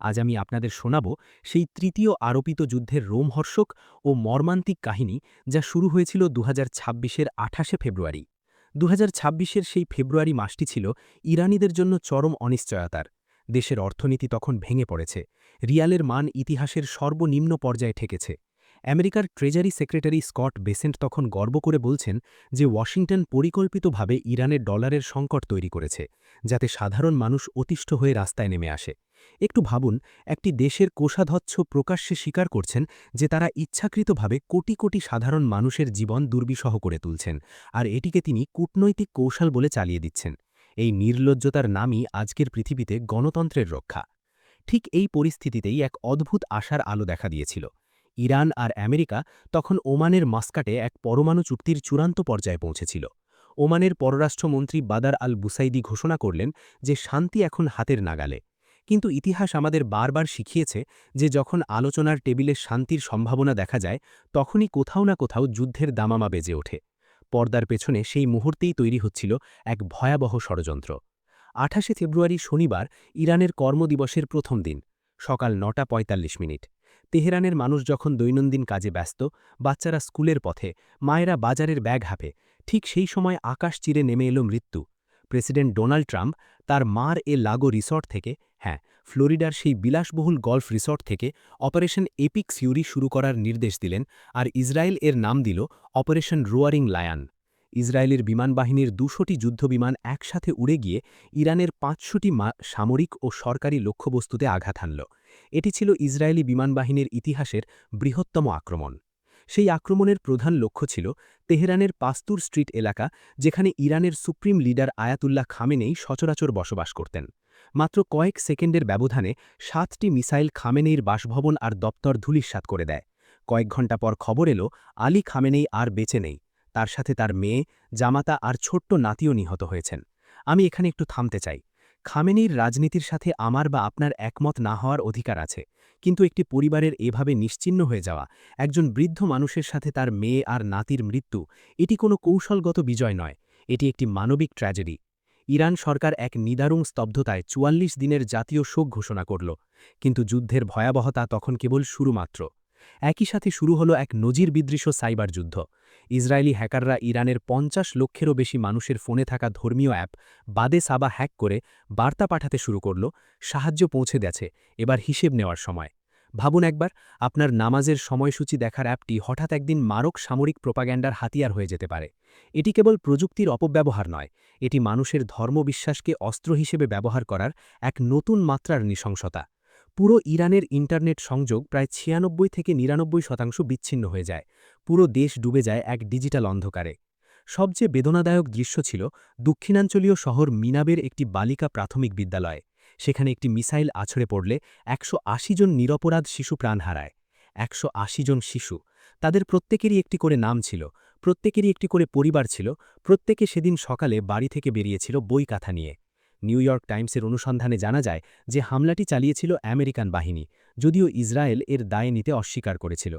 B: আজ আমি আপনাদের শোনাব সেই তৃতীয় আরোপিত যুদ্ধের রোমহর্ষক ও মর্মান্তিক কাহিনী, যা শুরু হয়েছিল ২০২৬-এর ২৮শে ফেব্রুয়ারি। ২০২৬-এর সেই ফেব্রুয়ারি মাসটি ছিল ইরানিদের জন্য চরম অনিশ্চয়তার। দেশের অর্থনীতি তখন ভেঙে পড়েছে, রিয়ালের মান ইতিহাসের সর্বনিম্ন পর্যায়ে ঠেকেছে। আমেরিকার ট্রেজারি সেক্রেটারি স্কট বেসেন্ট তখন গর্ব করে বলছেন যে ওয়াশিংটন পরিকল্পিতভাবে ইরানের ডলারের সংকট তৈরি করেছে, যাতে সাধারণ মানুষ অতিষ্ঠ হয়ে রাস্তায় নেমে আসে। একটু ভাবুন, একটি দেশের কোষাধ্যক্ষ প্রকাশ্যে স্বীকার করছেন যে তারা ইচ্ছাকৃতভাবে কোটি কোটি সাধারণ মানুষের জীবন দুর্বিষহ করে তুলছেন, আর এটিকে তিনি কূটনৈতিক কৌশল বলে চালিয়ে দিচ্ছেন। এই নির্লজ্জতার নামই আজকের পৃথিবীতে গণতন্ত্রের রক্ষা। ঠিক এই পরিস্থিতিতেই এক অদ্ভুত আশার আলো দেখা দিয়েছিল। ইরান আর আমেরিকা তখন ওমানের মাস্কাটে এক পরমাণু চুক্তির চূড়ান্ত পর্যায়ে পৌঁছেছিল। ওমানের পররাষ্ট্রমন্ত্রী বাদার আল বুসাইদি ঘোষণা করলেন যে শান্তি এখন হাতের নাগালে। কিন্তু ইতিহাস আমাদের বারবার শিখিয়েছে যে যখন আলোচনার টেবিলে শান্তির সম্ভাবনা দেখা যায়, তখনই কোথাও না কোথাও যুদ্ধের দামামা বেজে ওঠে। পর্দার পেছনে সেই মুহূর্তেই তৈরি হচ্ছিল এক ভয়াবহ ষড়যন্ত্র। ২৮শে ফেব্রুয়ারি শনিবার ইরানের কর্মদিবসের প্রথম দিন, সকাল ৯:৪৫। তেহরানের মানুষ যখন দৈনন্দিন কাজে ব্যস্ত, বাচ্চারা স্কুলের পথে, মায়েরা বাজারের ব্যাগ হাঁপে, ঠিক সেই সময় আকাশ চিরে নেমে এলো মৃত্যু। প্রেসিডেন্ট ডোনাল্ড ট্রাম্প তার মার এ লাগো রিসর্ট থেকে, হ্যাঁ, ফ্লোরিডার সেই বিলাসবহুল গল্ফ রিসর্ট থেকে অপারেশন এপিক ফিউরি শুরু করার নির্দেশ দিলেন, আর ইসরায়েল এর নাম দিল অপারেশন রোয়ারিং লায়ন। ইসরায়েলের বিমানবাহিনীর ২০০টি যুদ্ধবিমান একসাথে উড়ে গিয়ে ইরানের ৫০০টি সামরিক ও সরকারি লক্ষ্যবস্তুতে আঘাত হানল। এটি ছিল ইসরায়েলি বিমানবাহিনীর ইতিহাসের বৃহত্তম আক্রমণ। সেই আক্রমণের প্রধান লক্ষ্য ছিল তেহরানের পাস্তুর স্ট্রিট এলাকা, যেখানে ইরানের সুপ্রিম লিডার আয়াতুল্লাহ খামেনেই সচরাচর বসবাস করতেন। মাত্র কয়েক সেকেন্ডের ব্যবধানে ৭টি মিসাইল খামেনেইর বাসভবন আর দপ্তর ধূলিসাৎ করে দেয়। কয়েক ঘণ্টা পর খবর এলো আলী খামেনেই আর বেঁচে নেই, তার সাথে তার মেয়ে, জামাতা আর ছোট্ট নাতিও নিহত হয়েছেন। আমি এখানে একটু থামতে চাই। খামেনেইর রাজনীতির সাথে আমার বা আপনার একমত না হওয়ার অধিকার আছে, কিন্তু একটি পরিবারের এভাবে নিশ্চিহ্ন হয়ে যাওয়া, একজন বৃদ্ধ মানুষের সাথে তার মেয়ে আর নাতির মৃত্যু, এটি কোনো কৌশলগত বিজয় নয়, এটি একটি মানবিক ট্র্যাজেডি। ইরান সরকার এক নিদারুণ স্তব্ধতায় ৪৪ দিনের জাতীয় শোক ঘোষণা করল, কিন্তু যুদ্ধের ভয়াবহতা তখন কেবল শুরু মাত্র। একই সাথে শুরু হলো এক নজিরবিদৃশ সাইবার যুদ্ধ। ইসরায়েলি হ্যাকাররা ইরানের ৫০ লক্ষেরও বেশি মানুষের ফোনে থাকা ধর্মীয় অ্যাপ বাদে সাবা হ্যাক করে বার্তা পাঠাতে শুরু করল, সাহায্য পৌঁছে গেছে, এবার হিসেব নেওয়ার সময়। ভাবুন একবার, আপনার নামাজের সময়সূচি দেখার অ্যাপটি হঠাৎ একদিন মারক সামরিক প্রোপাগ্যান্ডার হাতিয়ার হয়ে যেতে পারে। এটি কেবল প্রযুক্তির অপব্যবহার নয়, এটি মানুষের ধর্মবিশ্বাসকে অস্ত্র হিসেবে ব্যবহার করার এক নতুন মাত্রার নৃশংসতা। পুরো ইরানের ইন্টারনেট সংযোগ প্রায় ৯৬ থেকে ৯৯% বিচ্ছিন্ন হয়ে যায়। পুরো দেশ ডুবে যায় এক ডিজিটাল অন্ধকারে। সবচেয়ে বেদনাদায়ক দৃশ্য ছিল দক্ষিণাঞ্চলীয় শহর মিনাবের একটি বালিকা প্রাথমিক বিদ্যালয়। সেখানে একটি মিসাইল আছড়ে পড়লে ১৮০ জন নিরপরাধ শিশু প্রাণ হারায়। ১৮০ জন শিশু, তাদের প্রত্যেকেরই একটি করে নাম ছিল, প্রত্যেকেরই একটি করে পরিবার ছিল, প্রত্যেকে সেদিন সকালে বাড়ি থেকে বেরিয়েছিল বই কাঁথা নিয়ে। নিউ ইয়র্ক টাইমসের অনুসন্ধানে জানা যায় যে হামলাটি চালিয়েছিল আমেরিকান বাহিনী, যদিও ইসরায়েল এর দায় নিতে অস্বীকার করেছিল।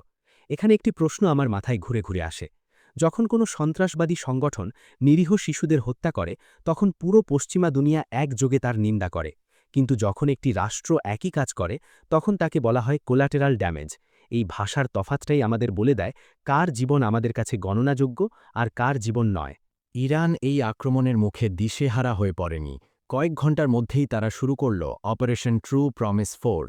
B: এখানে একটি প্রশ্ন আমার মাথায় ঘুরে ঘুরে আসে। যখন কোনো সন্ত্রাসবাদী সংগঠন নিরীহ শিশুদের হত্যা করে তখন পুরো পশ্চিমা দুনিয়া একযোগে তার নিন্দা করে, কিন্তু যখন একটি রাষ্ট্র একই কাজ করে তখন তাকে বলা হয় কোলাটেরাল ড্যামেজ। এই ভাষার তফাৎটাই আমাদের বলে দেয় কার জীবন আমাদের কাছে গণনাযোগ্য আর কার জীবন নয়।
A: ইরান এই আক্রমণের মুখে দিশেহারা হয়ে পড়েনি। কয়েক ঘণ্টার মধ্যেই তারা শুরু করল অপারেশন ট্রু প্রমিস 4।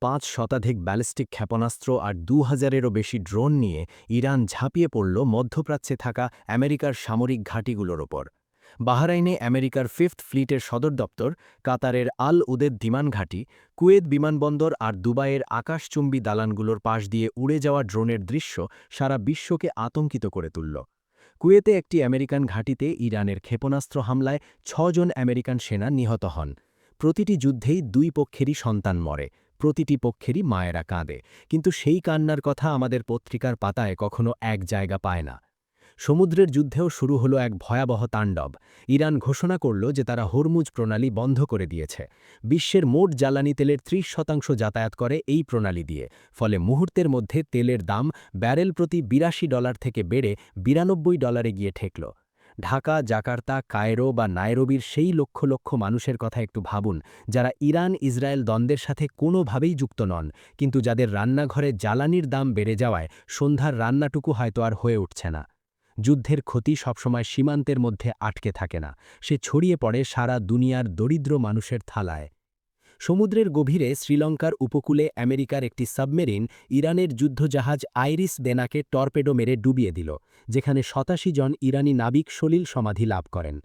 A: ৫ শতাধিক ব্যালিস্টিক ক্ষেপণাস্ত্র আর ২,০০০-এরও বেশি ড্রোন নিয়ে ইরান ঝাঁপিয়ে পড়ল মধ্যপ্রাচ্যে থাকা আমেরিকার সামরিক ঘাঁটিগুলোর ওপর। বাহরাইনে আমেরিকার 5th ফ্লিটের সদর দপ্তর, কাতারের আল উদেদ বিমান ঘাঁটি, কুয়েত বিমানবন্দর আর দুবাইয়ের আকাশচুম্বী দালানগুলোর পাশ দিয়ে উড়ে যাওয়া ড্রোনের দৃশ্য সারা বিশ্বকে আতঙ্কিত করে তুলল। কুয়েতে একটি আমেরিকান ঘাঁটিতে ইরানের ক্ষেপণাস্ত্র হামলায় ৬ জন আমেরিকান সেনা নিহত হন। প্রতিটি যুদ্ধেই দুই পক্ষেরই সন্তান মরে, প্রতিটি পক্ষেরই মায়েরা কাঁদে, কিন্তু সেই কান্নার কথা আমাদের পত্রিকার পাতায় কখনো এক জায়গা পায় না। সমুদ্রের যুদ্ধেও শুরু হলো এক ভয়াবহ তাণ্ডব। ইরান ঘোষণা করল যে তারা হরমুজ প্রণালী বন্ধ করে দিয়েছে। বিশ্বের মোট জ্বালানি তেলের ৩০% যাতায়াত করে এই প্রণালী দিয়ে, ফলে মুহূর্তের মধ্যে তেলের দাম ব্যারেল প্রতি $৮২ থেকে বেড়ে $৯২ গিয়ে ঠেকল। ঢাকা, জাকার্তা, কায়রো বা নাইরোবির সেই লক্ষ লক্ষ মানুষের কথা একটু ভাবুন, যারা ইরান ইসরায়েল দ্বন্দ্বের সাথে কোনোভাবেই যুক্ত নন, কিন্তু যাদের রান্নাঘরে জ্বালানির দাম বেড়ে যাওয়ায় সন্ধ্যার রান্নাটুকু হয়তো আর হয়ে উঠছে না। যুদ্ধের ক্ষতি সবসময় সীমান্তের মধ্যে আটকে থাকে না, সে ছড়িয়ে পড়ে সারা দুনিয়ার দরিদ্র মানুষের থালায়। সমুদ্রের গভীরে শ্রীলঙ্কার উপকূলে আমেরিকার একটি সাবমেরিন ইরানের যুদ্ধজাহাজ আইরিস বেনাকে টর্পেডো মেরে ডুবিয়ে দিল, যেখানে ৮৭ জন ইরানি নাবিক সলিল সমাধি লাভ করেন।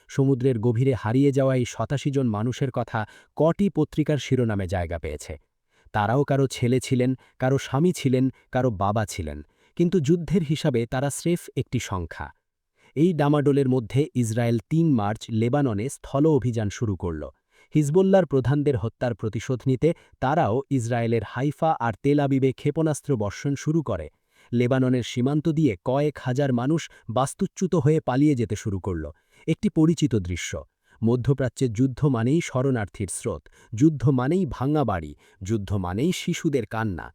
A: সমুদ্রের গভীরে হারিয়ে যাওয়া এই ৮৭ জন মানুষের কথা কটি পত্রিকার শিরোনামে জায়গা পেয়েছে। তারাও কারো ছেলে ছিলেন, কারো স্বামী ছিলেন, কারো বাবা ছিলেন, কিন্তু যুদ্ধের হিসাবে তারা স্রেফ একটি সংখ্যা। এই ডামাডোলের মধ্যে ইসরায়েল ৩ মার্চ লেবাননে স্থল অভিযান শুরু করল। হিজবুল্লার প্রধানদের হত্যার প্রতিশোধ নিতে তারাও ইসরায়েলের হাইফা আর তেল আবিবে ক্ষেপণাস্ত্র বর্ষণ শুরু করে। লেবাননের সীমান্ত দিয়ে কয়েক হাজার মানুষ বাস্তুচ্যুত হয়ে পালিয়ে যেতে শুরু করল। একটি পরিচিত দৃশ্য। মধ্যপ্রাচ্যের যুদ্ধ মানেই শরণার্থীর স্রোত, যুদ্ধ মানেই ভাঙা বাড়ি, যুদ্ধ মানেই শিশুদের কান্না।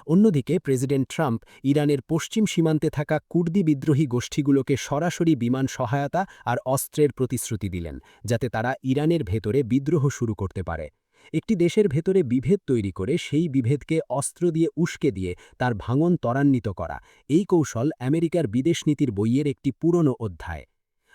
A: অন্যদিকে প্রেসিডেন্ট ট্রাম্প ইরানের পশ্চিম সীমান্তে থাকা কুর্দি বিদ্রোহী গোষ্ঠীগুলোকে সরাসরি বিমান সহায়তা আর অস্ত্রের প্রতিশ্রুতি দিলেন, যাতে তারা ইরানের ভেতরে বিদ্রোহ শুরু করতে পারে। একটি দেশের ভেতরে বিভেদ তৈরি করে সেই বিভেদকে অস্ত্র দিয়ে উস্কে দিয়ে তার ভাঙন ত্বরান্বিত করা, এই কৌশল আমেরিকার বিদেশনীতির বইয়ের একটি পুরনো অধ্যায়।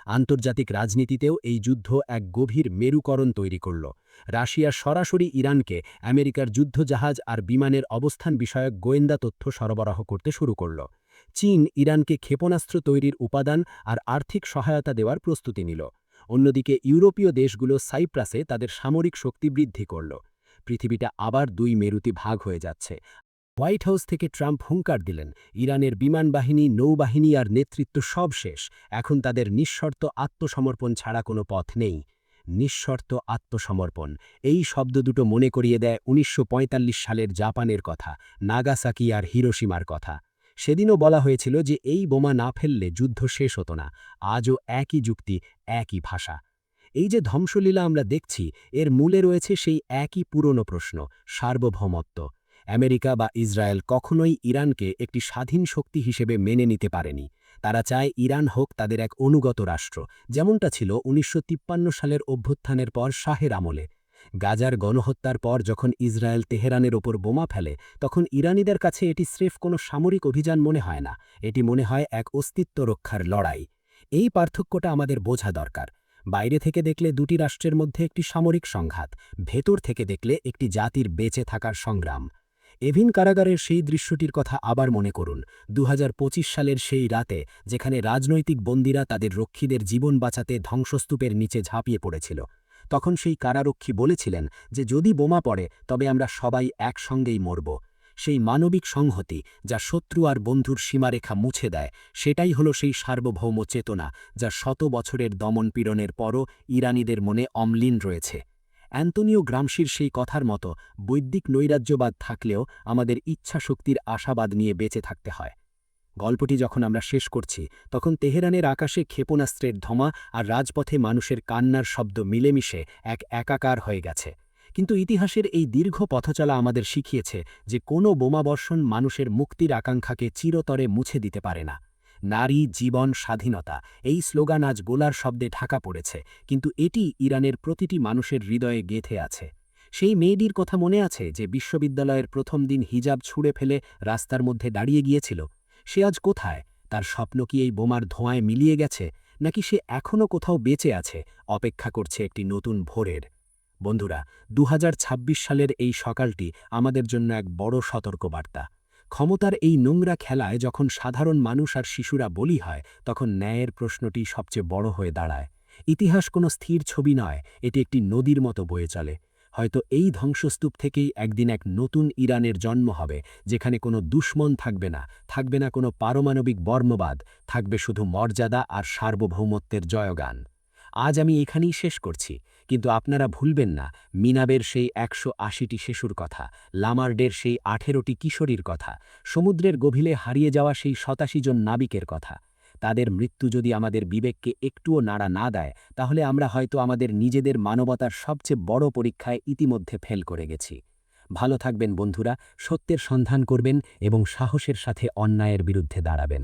A: আন্তর্জাতিক রাজনীতিতেও এই যুদ্ধ এক গভীর মেরুকরণ তৈরি করল। রাশিয়া সরাসরি ইরানকে আমেরিকার যুদ্ধজাহাজ আর বিমানের অবস্থান বিষয়ক গোয়েন্দা তথ্য সরবরাহ করতে শুরু করল। চীন ইরানকে ক্ষেপণাস্ত্র তৈরির উপাদান আর আর্থিক সহায়তা দেওয়ার প্রস্তুতি নিল। অন্যদিকে ইউরোপীয় দেশগুলো সাইপ্রাসে তাদের সামরিক শক্তি বৃদ্ধি করল। পৃথিবীটা আবার দুই মেরুতে ভাগ হয়ে যাচ্ছে। হোয়াইট হাউস থেকে ট্রাম্প হুঙ্কার দিলেন, ইরানের বিমানবাহিনী, নৌবাহিনী আর নেতৃত্ব সব শেষ, এখন তাদের নিঃশর্ত আত্মসমর্পণ ছাড়া কোনো পথ নেই। নিঃশর্ত আত্মসমর্পণ, এই শব্দ দুটো মনে করিয়ে দেয় ১৯৪৫ সালের জাপানের কথা, নাগাসাকি আর হিরোশিমার কথা। সেদিনও বলা হয়েছিল যে এই বোমা না ফেললে যুদ্ধ শেষ হতো না। আজও একই যুক্তি, একই ভাষা। এই যে ধ্বংসলীলা আমরা দেখছি, এর মূলে রয়েছে সেই একই পুরনো প্রশ্ন, সার্বভৌমত্ব। আমেরিকা বা ইসরায়েল কখনোই ইরানকে একটি স্বাধীন শক্তি হিসেবে মেনে নিতে পারেনি। তারা চায় ইরান হোক তাদের এক অনুগত রাষ্ট্র, যেমনটা ছিল ১৯৫৩ সালের অভ্যুত্থানের পর শাহের আমলে। গাজার গণহত্যার পর যখন ইসরায়েল তেহরানের ওপর বোমা ফেলে, তখন ইরানিদের কাছে এটি স্রেফ কোনো সামরিক অভিযান মনে হয় না, এটি মনে হয় এক অস্তিত্ব রক্ষার লড়াই। এই পার্থক্যটা আমাদের বোঝা দরকার। বাইরে থেকে দেখলে দুটি রাষ্ট্রের মধ্যে একটি সামরিক সংঘাত, ভেতর থেকে দেখলে একটি জাতির বেঁচে থাকার সংগ্রাম। এভিন কারাগারের সেই দৃশ্যটির কথা আবার মনে করুন, ২০২৫ সালের সেই রাতে, যেখানে রাজনৈতিক বন্দীরা তাদের রক্ষীদের জীবন বাঁচাতে ধ্বংসস্তূপের নিচে ঝাঁপিয়ে পড়েছিল। তখন সেই কারারক্ষী বলেছিলেন যে যদি বোমা পড়ে তবে আমরা সবাই একসঙ্গেই মরব। সেই মানবিক সংহতি যা শত্রু আর বন্ধুর সীমারেখা মুছে দেয়, সেটাই হলো সেই সার্বভৌম চেতনা যা শত বছরের দমনপীড়নের পরও ইরানিদের মনে অম্লীন রয়েছে। অ্যান্তোনিও গ্রামশির সেই কথার মতো বৈদিক নৈরাজ্যবাদ থাকলেও আমাদের ইচ্ছাশক্তির আশাবাদ নিয়ে বেঁচে থাকতে হয়। গল্পটি যখন আমরা শেষ করছি, তখন তেহরানের আকাশে ক্ষেপণাস্ত্রের ধোঁয়া আর রাজপথে মানুষের কান্নার শব্দ মিলেমিশে এক একাকার হয়ে গেছে। কিন্তু ইতিহাসের এই দীর্ঘ পথচলা আমাদের শিখিয়েছে যে কোনো বোমাবর্ষণ মানুষের মুক্তির আকাঙ্ক্ষাকে চিরতরে মুছে দিতে পারে না।
C: নারী, জীবন, স্বাধীনতা এই স্লোগান আজ গোলার শব্দে ঢাকা পড়েছে, কিন্তু এটি ইরানের প্রতিটি মানুষের হৃদয়ে গেঁথে আছে। সেই মেয়েটির কথা মনে আছে যে বিশ্ববিদ্যালয়ের প্রথম দিন হিজাব ছুঁড়ে ফেলে রাস্তার মধ্যে দাঁড়িয়ে গিয়েছিল? সে আজ কোথায়? তার স্বপ্ন কি এই বোমার ধোঁয়ায় মিলিয়ে গেছে, নাকি সে এখনও কোথাও বেঁচে আছে, অপেক্ষা করছে একটি নতুন ভোরের? বন্ধুরা, ২০২৬ সালের এই সকালটি আমাদের জন্য এক বড় সতর্কবার্তা। ক্ষমতার এই নোংরা খেলায় যখন সাধারণ মানুষ আর শিশুরা বলি হয়, তখন ন্যায়ের প্রশ্নটি সবচেয়ে বড় হয়ে দাঁড়ায়। ইতিহাস কোনো স্থির ছবি নয়, এটি একটি নদীর মতো বয়ে চলে। হয়তো এই ধ্বংসস্তূপ থেকেই একদিন এক নতুন ইরানের জন্ম হবে, যেখানে কোনো দুশ্মন থাকবে না কোনো পারমাণবিক বর্মবাদ, থাকবে শুধু মর্যাদা আর সার্বভৌমত্বের জয়গান। আজ আমি এখানেই শেষ করছি, কিন্তু আপনারা ভুলবেন না মিনাবের সেই ১৮০টি শিশুর কথা, লামার্ডের সেই ১৮টি কিশোরীর কথা, সমুদ্রের গভীরে হারিয়ে যাওয়া সেই ৮৭ জন নাবিকের কথা। তাদের মৃত্যু যদি আমাদের বিবেককে একটুও নাড়া না দেয়, তাহলে আমরা হয়তো আমাদের নিজেদের মানবতার সবচেয়ে বড় পরীক্ষায় ইতিমধ্যে ফেল করে গেছি। ভালো থাকবেন বন্ধুরা, সত্যের সন্ধান করবেন এবং সাহসের সাথে অন্যায়ের বিরুদ্ধে দাঁড়াবেন।